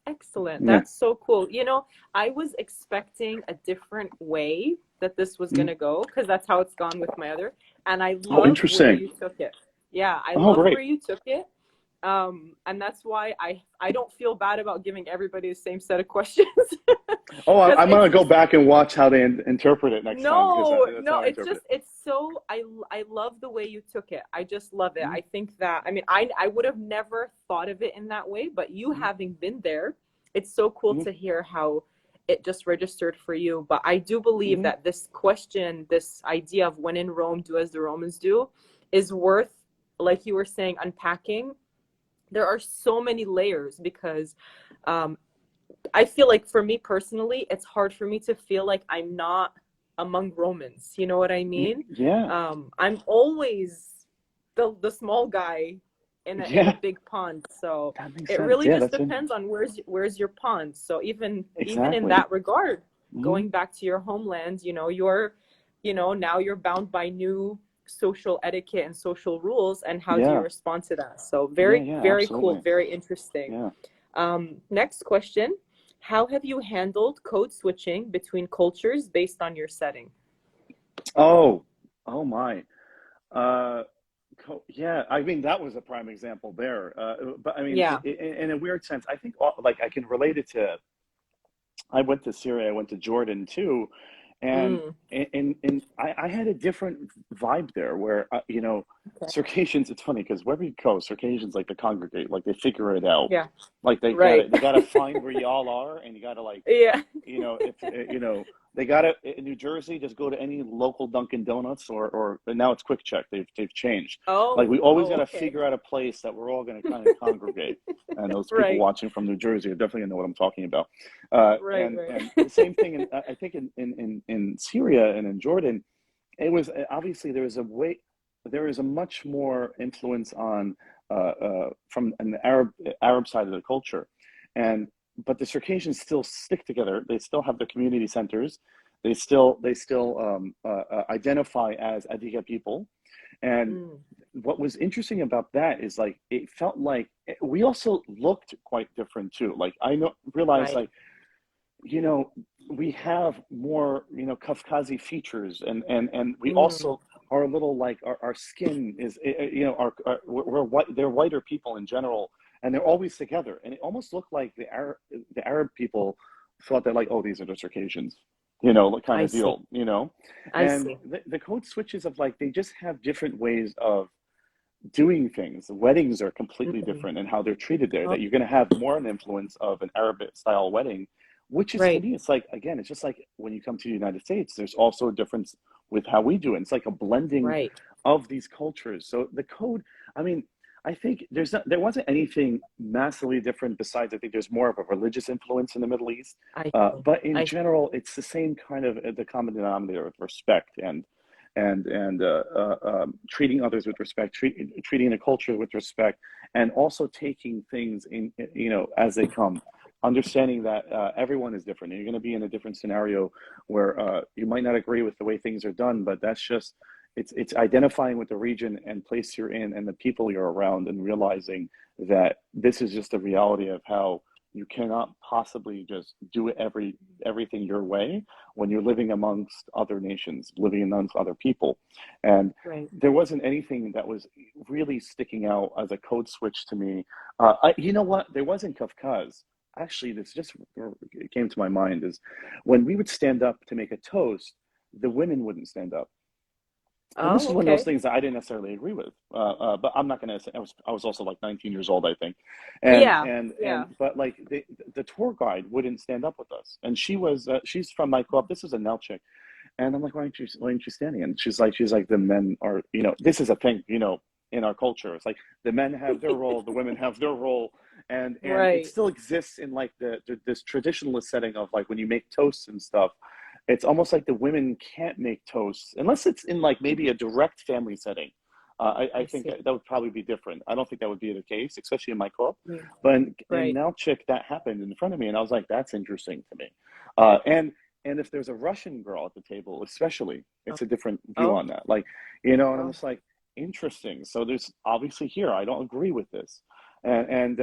Excellent. Yeah. That's so cool. I was expecting a different way that this was going Mm. to go because that's how it's gone with my other. And I Oh, love where interesting. you took it. Yeah, I Oh, love great. where you took it. And that's why I don't feel bad about giving everybody the same set of questions. Oh, Because I'm it's gonna go just back and watch how they interpret it next time, because no, that's no, how I interpret it. it's so I love the way you took it. I just love it. Mm-hmm. I think that, I mean, I would have never thought of it in that way, but you having been there, it's so cool Mm-hmm. to hear how it just registered for you. But I do believe Mm-hmm. that this question, this idea of when in Rome, do as the Romans do, is worth, like you were saying, unpacking. There are so many layers because um, I feel like for me personally, it's hard for me to feel like I'm not among Romans. You know what I mean? Yeah, I'm always the small guy in a yeah, big pond. So that makes it sense. really Yeah, just that's it. depends on where's your pond. So even in Exactly. that regard, Mm-hmm. going back to your homeland, now you're bound by new social etiquette and social rules, and how do you Yeah, respond to that? So yeah, very, yeah, very cool, absolutely. very interesting. Yeah. Next question. How have you handled code switching between cultures based on your setting? Oh, oh my. Uh, yeah, I mean that was a prime example there. But I mean, Yeah. in a weird sense, I think like I can relate it to. I went to Syria, I went to Jordan too, and Mm, I had a different vibe there where okay. Circassians. It's funny because wherever you go, Circassians like to congregate, like they figure it out, Yeah. like Right. they gotta find where y'all are, and you gotta like Yeah. if they got it in New Jersey, just go to any local Dunkin' Donuts or and now it's Quick Check. They've changed. Like Oh. we always got Oh. to Okay. figure out a place that we're all going to kind of congregate. And those people Right. watching from New Jersey are definitely going to know what I'm talking about. Right. And Right. the same thing, I think in Syria and in Jordan, it was obviously there is a much more influence on from an Arab side of the culture, and but the Circassians still stick together. They still have their community centers. They still identify as Adiga people. And Mm, what was interesting about that is like it felt like we also looked quite different too. Like realized right. like you know we have more Kafkazi features, and we Mm, also are a little like our skin is we're white. They're whiter people in general, and they're always together, and it almost looked like the Arab people thought that like, oh, these are the Circassians, like kind I of see. deal, I and see. the code switches of like they just have different ways of doing things. Weddings are completely Mm. different in how they're treated there. Oh, That you're going to have more an influence of an Arabic style wedding, which is to right. me, it's like again, it's just like when you come to the United States, there's also a difference with how we do it. It's like a blending Right. of these cultures. So the code, I mean, I think there wasn't anything massively different besides I think there's more of a religious influence in the Middle East. I see. But in I see. general, it's the same kind of the common denominator of respect and treating others with respect, treating the culture with respect, and also taking things in as they come, understanding that everyone is different. And you're going to be in a different scenario where you might not agree with the way things are done, but that's just it's identifying with the region and place you're in and the people you're around, and realizing that this is just the reality of how you cannot possibly just do everything your way when you're living amongst other nations, living amongst other people. And Right. there wasn't anything that was really sticking out as a code switch to me. You know what? There wasn't Kafkaz. Actually, this just came to my mind is when we would stand up to make a toast, the women wouldn't stand up. And this Oh, is one of those okay. things that I didn't necessarily agree with. But I'm not going to say I was also like 19 years old, I think, Yeah. Yeah. but like the tour guide wouldn't stand up with us, and she's from my club. This is a Nell chick, and I'm like, why aren't you standing? And she's like the men are, this is a thing, in our culture. It's like the men have their role, the women have their role, and it Right. still exists in like this traditionalist setting of like when you make toasts and stuff. It's almost like the women can't make toasts unless it's in like maybe a direct family setting. I I think see. that would probably be different. I don't think that would be the case, especially in my club. Mm. But in Right. Nalchik, that happened in front of me, and I was like, "That's interesting to me." And if there's a Russian girl at the table, especially, Oh, it's a different view oh, on that. Like, and I'm oh, just like, interesting. So there's obviously here, I don't agree with this, and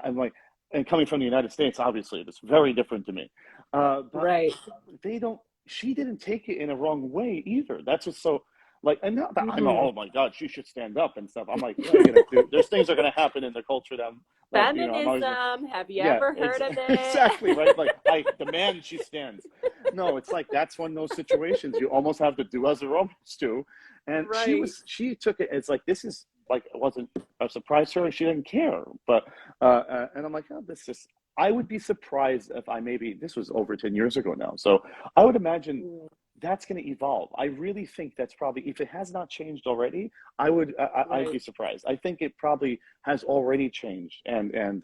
I'm like, and coming from the United States, obviously, it's very different to me. But right. they don't. She didn't take it in a wrong way either. That's just so like, and not that I'm Hmm. oh my god, she should stand up and stuff. I'm like, yeah, I get it, dude. There's things that are gonna happen in the culture that I'm like, I'm always like, Feminism. Have you yeah, ever heard of exactly it? right. Like I demand she stands. No, it's like that's one of those situations you almost have to do as a Romans do. And Right. she took it as like this is like it wasn't a surprise to her. She didn't care, but and I'm like, oh, this is. I would be surprised if I maybe this was over 10 years ago now. So I would imagine Mm. that's going to evolve. I really think that's probably if it has not changed already, I'd Right. be surprised. I think it probably has already changed, and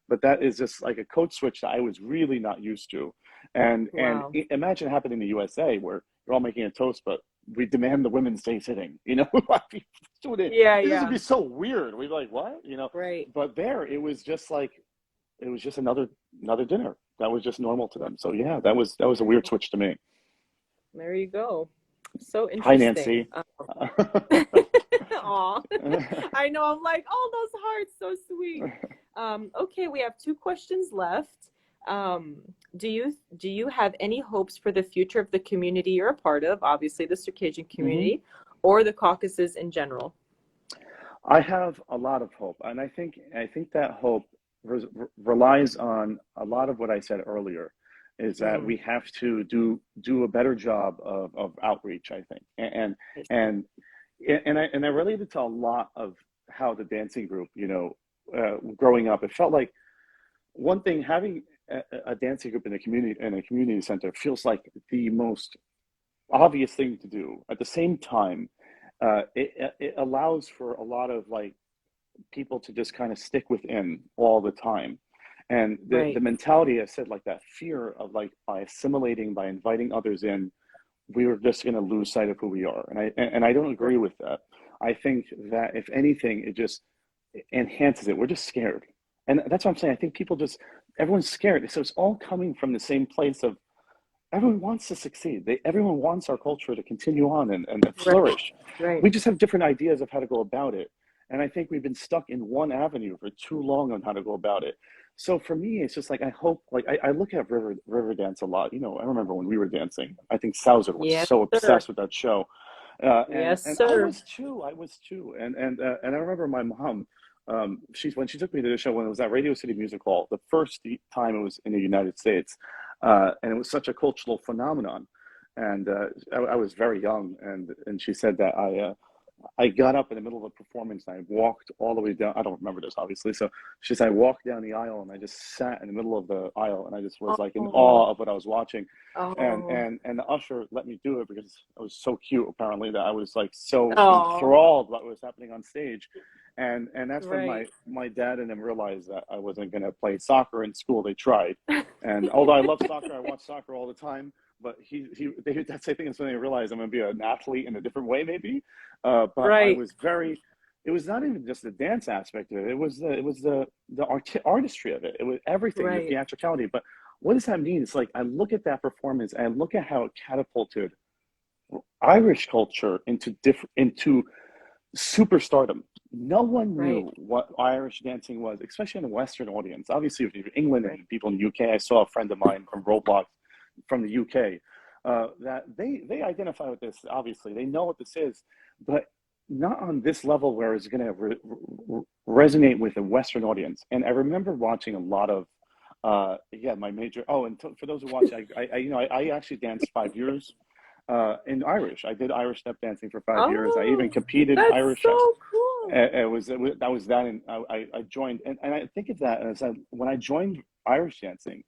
but that is just like a code switch that I was really not used to, and Wow. imagine happening in the USA where you're all making a toast, but we demand the women stay sitting. Yeah, This would yeah. be so weird. We'd be like, what? Right. But there, it was just like it was just another dinner. That was just normal to them. So yeah, that was a weird switch to me. There you go. So Hi, interesting. Nancy. Aw. I know. I'm like, oh, those hearts, so sweet. Okay, we have two questions left. Um, do you have any hopes for the future of the community you're a part of, obviously the Circassian hmm community, or the Caucasus in general? I have a lot of hope, and I think that hope relies on a lot of what I said earlier, is that Mm, we have to do a better job of outreach. I think, I see. and and I related to a lot of how the dancing group, growing up, it felt like one thing having a dancing group in a community center feels like the most obvious thing to do. At the same time, it allows for a lot of like people to just kind of stick within all the time. And the Right. mentality I said, like that fear of like by assimilating, by inviting others in, we were just going to lose sight of who we are. And I don't Right. agree with that. I think that if anything, it just enhances it. We're just scared. And that's what I'm saying. I think everyone's scared. So it's all coming from the same place of everyone wants to succeed. Everyone wants our culture to continue on and Right. flourish. Right. We just have different ideas of how to go about it. And I think we've been stuck in one avenue for too long on how to go about it. So for me, it's just like I hope, like I look at river dance a lot. I remember when we were dancing. I think Souser was Yes, so sir. obsessed with that show, and Yes, and I sir. was too. I was too. And I remember my mom. When she took me to the show when it was at Radio City Music Hall, the first time it was in the United States, and it was such a cultural phenomenon. And I was very young, and she said that I got up in the middle of a performance and I walked all the way down. I don't remember this obviously. So she said I walked down the aisle and I just sat in the middle of the aisle and I just was like in Oh, awe of what I was watching. And oh, and the usher let me do it because I was so cute apparently that I was like so oh, enthralled what was happening on stage. And that's when right. my dad and them realized that I wasn't going to play soccer in school. They tried, and although I love soccer, I watch soccer all the time. But that's I think it's when they realized I'm going to be an athlete in a different way, maybe. But I Right. was very. It was not even just the dance aspect of it. It was the artistry of it. It was everything, the Right. theatricality. But what does that mean? It's like I look at that performance and I look at how it catapulted Irish culture into superstardom. no one Right. knew what Irish dancing was, especially in a Western audience. Obviously, if you're England Right. and people in the UK, I saw a friend of mine from Roblox from the UK that they identify with this. Obviously, they know what this is, but not on this level where it's going to resonate with a Western audience. And I remember watching a lot of yeah, my major. Oh, and for those who watch, I actually danced 5 years in Irish. I did Irish step dancing for 5 years. I even Oh, competed that's Irish. so cool. That was that, and I joined, and I think of that as when I joined Irish dancing,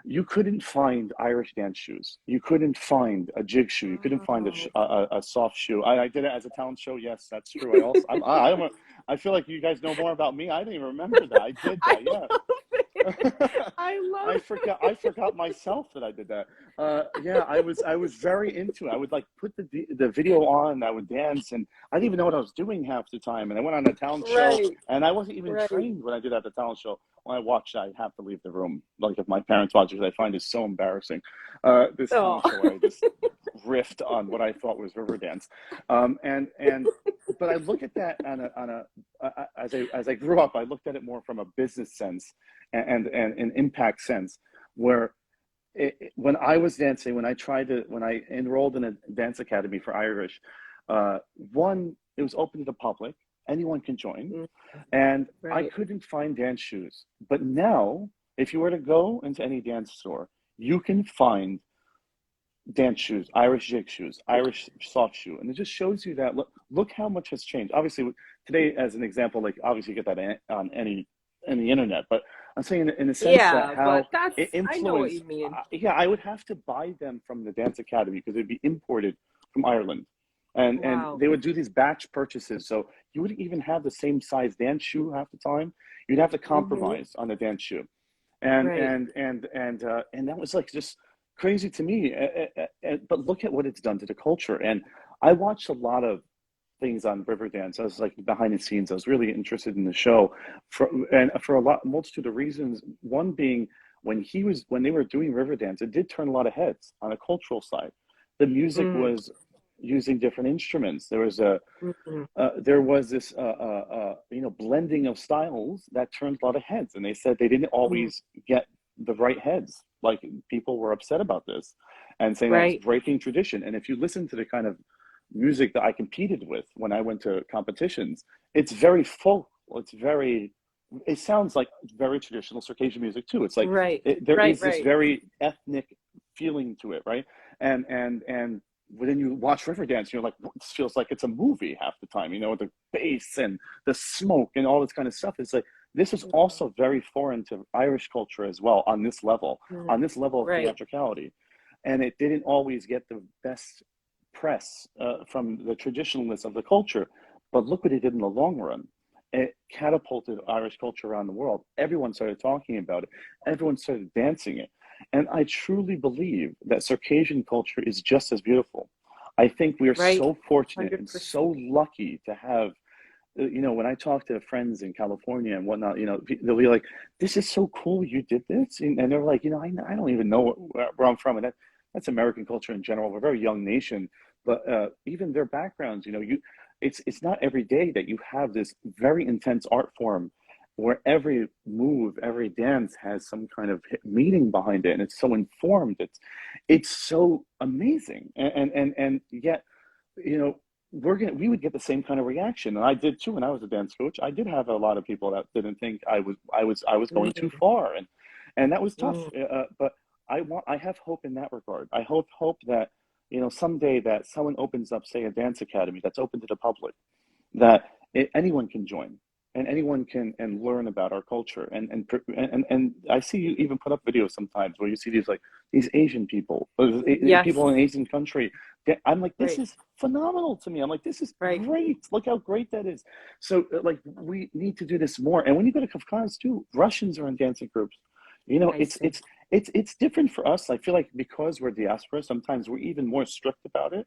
you couldn't find Irish dance shoes. You couldn't find a jig shoe. You couldn't find Wow. a soft shoe. I did it as a talent show. Yes, that's true. I also I feel like you guys know more about me. I didn't even remember that. I did I that. Yeah. love it. I love it. I forgot myself that I did that. Yeah, I was very into it. I would like put the video on. I would dance, and I didn't even know what I was doing half the time. And I went on a talent show, Right. and I wasn't even Right. trained when I did at the talent show. When I watched, I have to leave the room. Like if my parents watch it, I find it so embarrassing. This Oh. talent show where I just riffed on what I thought was river dance, and but I look at that as I grew up, I looked at it more from a business sense and an impact sense, where when I was dancing, when I enrolled in a dance academy for Irish, one, it was open to the public, anyone can join, Mm, and I right. couldn't find dance shoes. But now, if you were to go into any dance store, you can find dance shoes, Irish jig shoes, Irish soft shoe, and it just shows you that look how much has changed. Obviously, today as an example, like obviously you get that on any internet, but I'm saying in a sense that Yeah, but how that's, it I know what you influenced. mean. Yeah, I would have to buy them from the dance academy because it'd be imported from Ireland, and Wow. they would do these batch purchases, so you wouldn't even have the same size dance shoe half the time. You'd have to Hmm. compromise on the dance shoe, and Right. and that was like just crazy to me. But look at what it's done to the culture. And I watched a lot of things on Riverdance. I was like behind the scenes. I was really interested in the show for a lot multitude of reasons. One being when they were doing Riverdance, it did turn a lot of heads on a cultural side. The music Mm, was using different instruments. mhm. There was this blending of styles that turned a lot of heads, and they said they didn't Mm. always get the right heads. Like people were upset about this, and saying that was Right. breaking tradition. And if you listen to the kind of music that I competed with when I went to competitions, it's very folk. It's very. It sounds like very traditional Circassian music too. It's like Right. there Right. is this Right. very ethnic feeling to it, right? And when you watch Riverdance, you're like, this feels like it's a movie half the time, the bass and the smoke and all this kind of stuff. It's like, this is Mhm. also very foreign to Irish culture as well on Mhm. this level of Right. theatricality. And it didn't always get the best press from the traditionalists of the culture. But look what it did in the long run. It catapulted Irish culture around the world. Everyone started talking about it. Everyone started dancing it. And I truly believe that Circassian culture is just as beautiful. I think we are Right. so fortunate and 100%. so lucky to have, when I talk to friends in California and whatnot, they'll be like, this is so cool you did this. And they're like, I don't even know where I'm from. And that's American culture in general. We're a very young nation, but even their backgrounds, it's not every day that you have this very intense art form where every move, every dance has some kind of meaning behind it, and it's so informed. It's so amazing, and yet, you know, we would get the same kind of reaction, and I did too when I was a dance coach. I did have a lot of people that didn't think I was going too Mm, far, and that was tough. mm. But I have hope in that regard. I hope that someday that someone opens up, say, a dance academy that's open to the public, that anyone can join and anyone can and learn about our culture, and I see you even put up videos sometimes where you see these Asian people, people Yes. in an Asian country. I'm like, this Right. is phenomenal to me. I'm like, this is Right. great. Look how great that is. So like, we need to do this more. And when you go to Kafkaz too, Russians are in dancing groups. I It's see. it's different for us. I feel like because we're diaspora, sometimes we're even more strict about it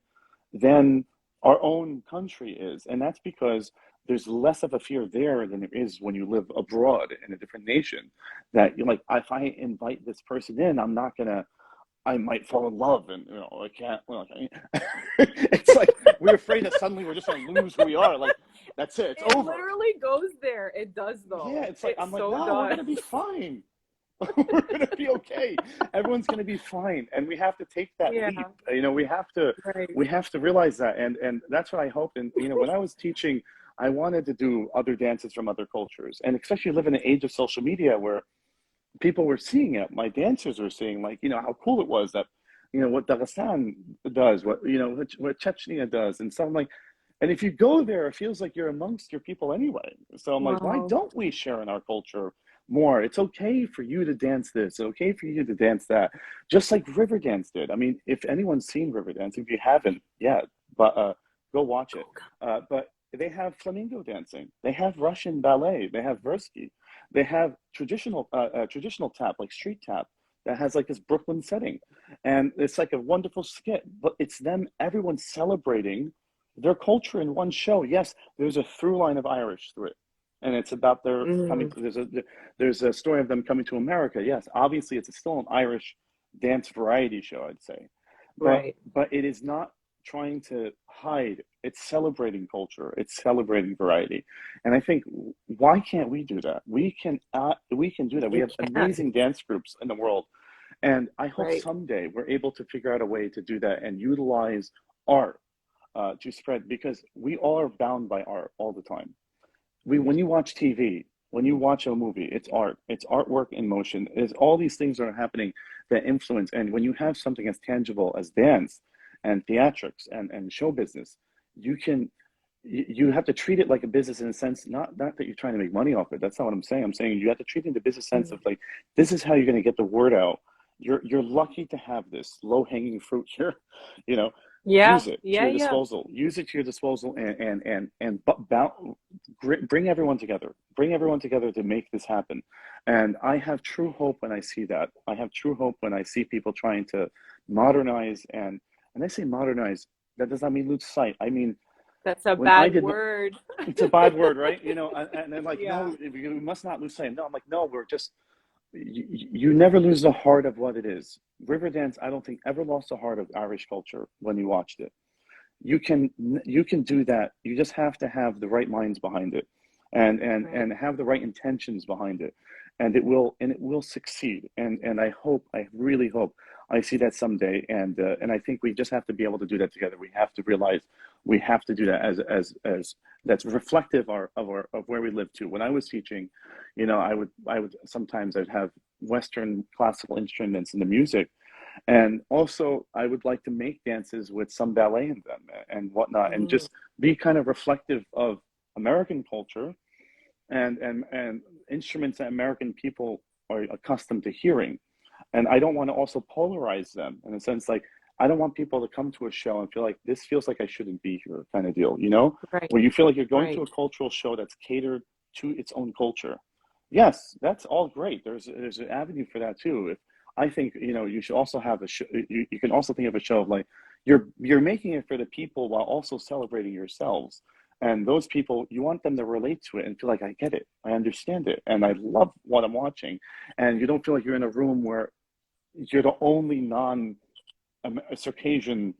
than our own country is. And that's because there's less of a fear there than there is when you live abroad in a different nation. That you're like, if I invite this person in, I might fall in love, and I can't. It's like we're afraid that suddenly we're just going to lose who we are. Like, That's it. It's It over. literally goes there. It does Yeah, though. it's like It I'm like, so no, we're does. gonna be fine. We're gonna be okay. Everyone's gonna be fine, and we have to take that Yeah, leap. We have to right. realize that, and that's what I hope. And when I was teaching, I wanted to do other dances from other cultures, and especially live in an age of social media where people were seeing it. My dancers were seeing, like, how cool it was that, what Dagestan does, what Chechnya does, and so I'm like, and if you go there, it feels like you're amongst your people anyway. So I'm like, why Wow. don't we share in our culture more? It's okay for you to dance this. It's okay for you to dance that. Just like Riverdance did. I mean, if anyone's seen Riverdance, if you haven't yet, but go watch it. But they have flamenco dancing. They have Russian ballet. They have Versky. They have traditional tap, like street tap, that has like this Brooklyn setting, and it's like a wonderful skit. But it's them, everyone celebrating their culture in one show. Yes, there's a through line of Irish through it, and it's about their coming. Mm, There's a story of them coming to America. Yes, obviously it's still an Irish dance variety show, I'd say, but right. it is not trying to hide. It's celebrating culture. It's celebrating variety, and I think, why can't we do that? We can do that. We You have can. amazing dance groups in the world, and I hope Right. someday we're able to figure out a way to do that and utilize art to spread, because we all are bound by art all the time. When you watch TV, when you watch a movie, it's art. It's artwork in motion. It's all these things that are happening that influence. And when you have something as tangible as dance and theatrics and show business, you can you have to treat it like a business in a sense, not that you're trying to make money off it. That's not what I'm saying. I'm saying you have to treat it in the business sense Mm. of, like, this is how you're going to get the word out. You're lucky to have this low hanging fruit here, you know. Yeah, Use it to yeah, your yeah. disposal. Use it to your disposal, bring everyone together. Bring everyone together to make this happen. And I have true hope when I see that. I have true hope when I see people trying to modernize, and I say modernize. That does not mean lose sight. I mean, That's a when I bad did, word. it's a bad word, right? And they're like, Yeah. no, we must not lose sight. No, I'm like, no, we're just, you never lose the heart of what it is. Riverdance, I don't think, ever lost the heart of Irish culture when you watched it. You can you can do that. You just have to have the right minds behind it, Right. and have the right intentions behind it, and it will succeed. And I really hope I see that someday. And I think we just have to be able to do that together. We have to realize we have to do that as that's reflective of where we live too. When I was teaching, I would sometimes I'd have Western classical instruments in the music, and also I would like to make dances with some ballet in them and whatnot, and Mm, just be kind of reflective of American culture, and instruments that American people are accustomed to hearing. And I don't want to also polarize them in a sense, like, I don't want people to come to a show and feel like this feels like I shouldn't be here, kind of deal, right. where you feel like you're going to Right. a cultural show that's catered to its own culture. Yes, that's all great. There's an avenue for that too. If I think, you should also have a show. You can also think of a show of, like, you're making it for the people while also celebrating yourselves. And those people, you want them to relate to it and feel like, I get it, I understand it, and I love what I'm watching. And you don't feel like you're in a room where you're the only Circassian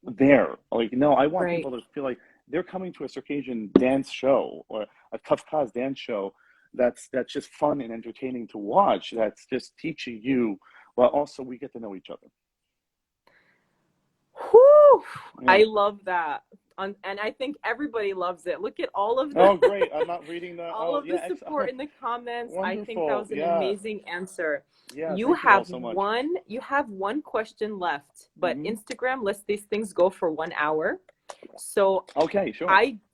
there. Like, no, I want Right. people to feel like they're coming to a Circassian dance show or a Kafkas dance show that's just fun and entertaining to watch. That's just teaching you, but also we get to know each other. Whew. Yeah. I love that. And I think everybody loves it. Look at all of the Oh, great. I'm not reading that. all Oh, of the yeah. support in the comments. I think that Wonderful. was an Yeah. amazing answer. Yeah. Thank you all so much. You have one question left, but Hmm. Instagram lets these things go for 1 hour. So Okay, sure.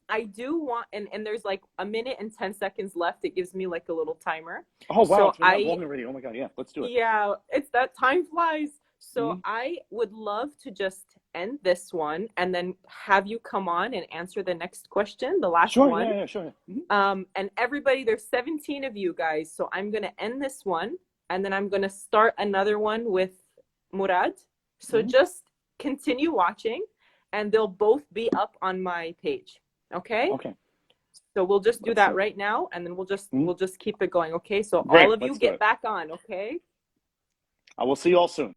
I do want, and there's like a minute and 10 seconds left. It gives me like a little timer. Oh, wow. So It's been that long already. Oh my God. Yeah. Let's do it. yeah, it's that time flies. So Hmm. I would love to just end this one and then have you come on and answer the next question, the last Sure. one. Yeah. Yeah. Sure. Hmm. And everybody, there's 17 of you guys. So I'm going to end this one and then I'm going to start another one with Murad. So Hmm. just continue watching and they'll both be up on my page. Okay? Okay. So we'll just do Let's do that it. right now and then Hmm. we'll just keep it going. Okay? So all Great. of you Let's do get it. back on. Okay? I will see you all soon.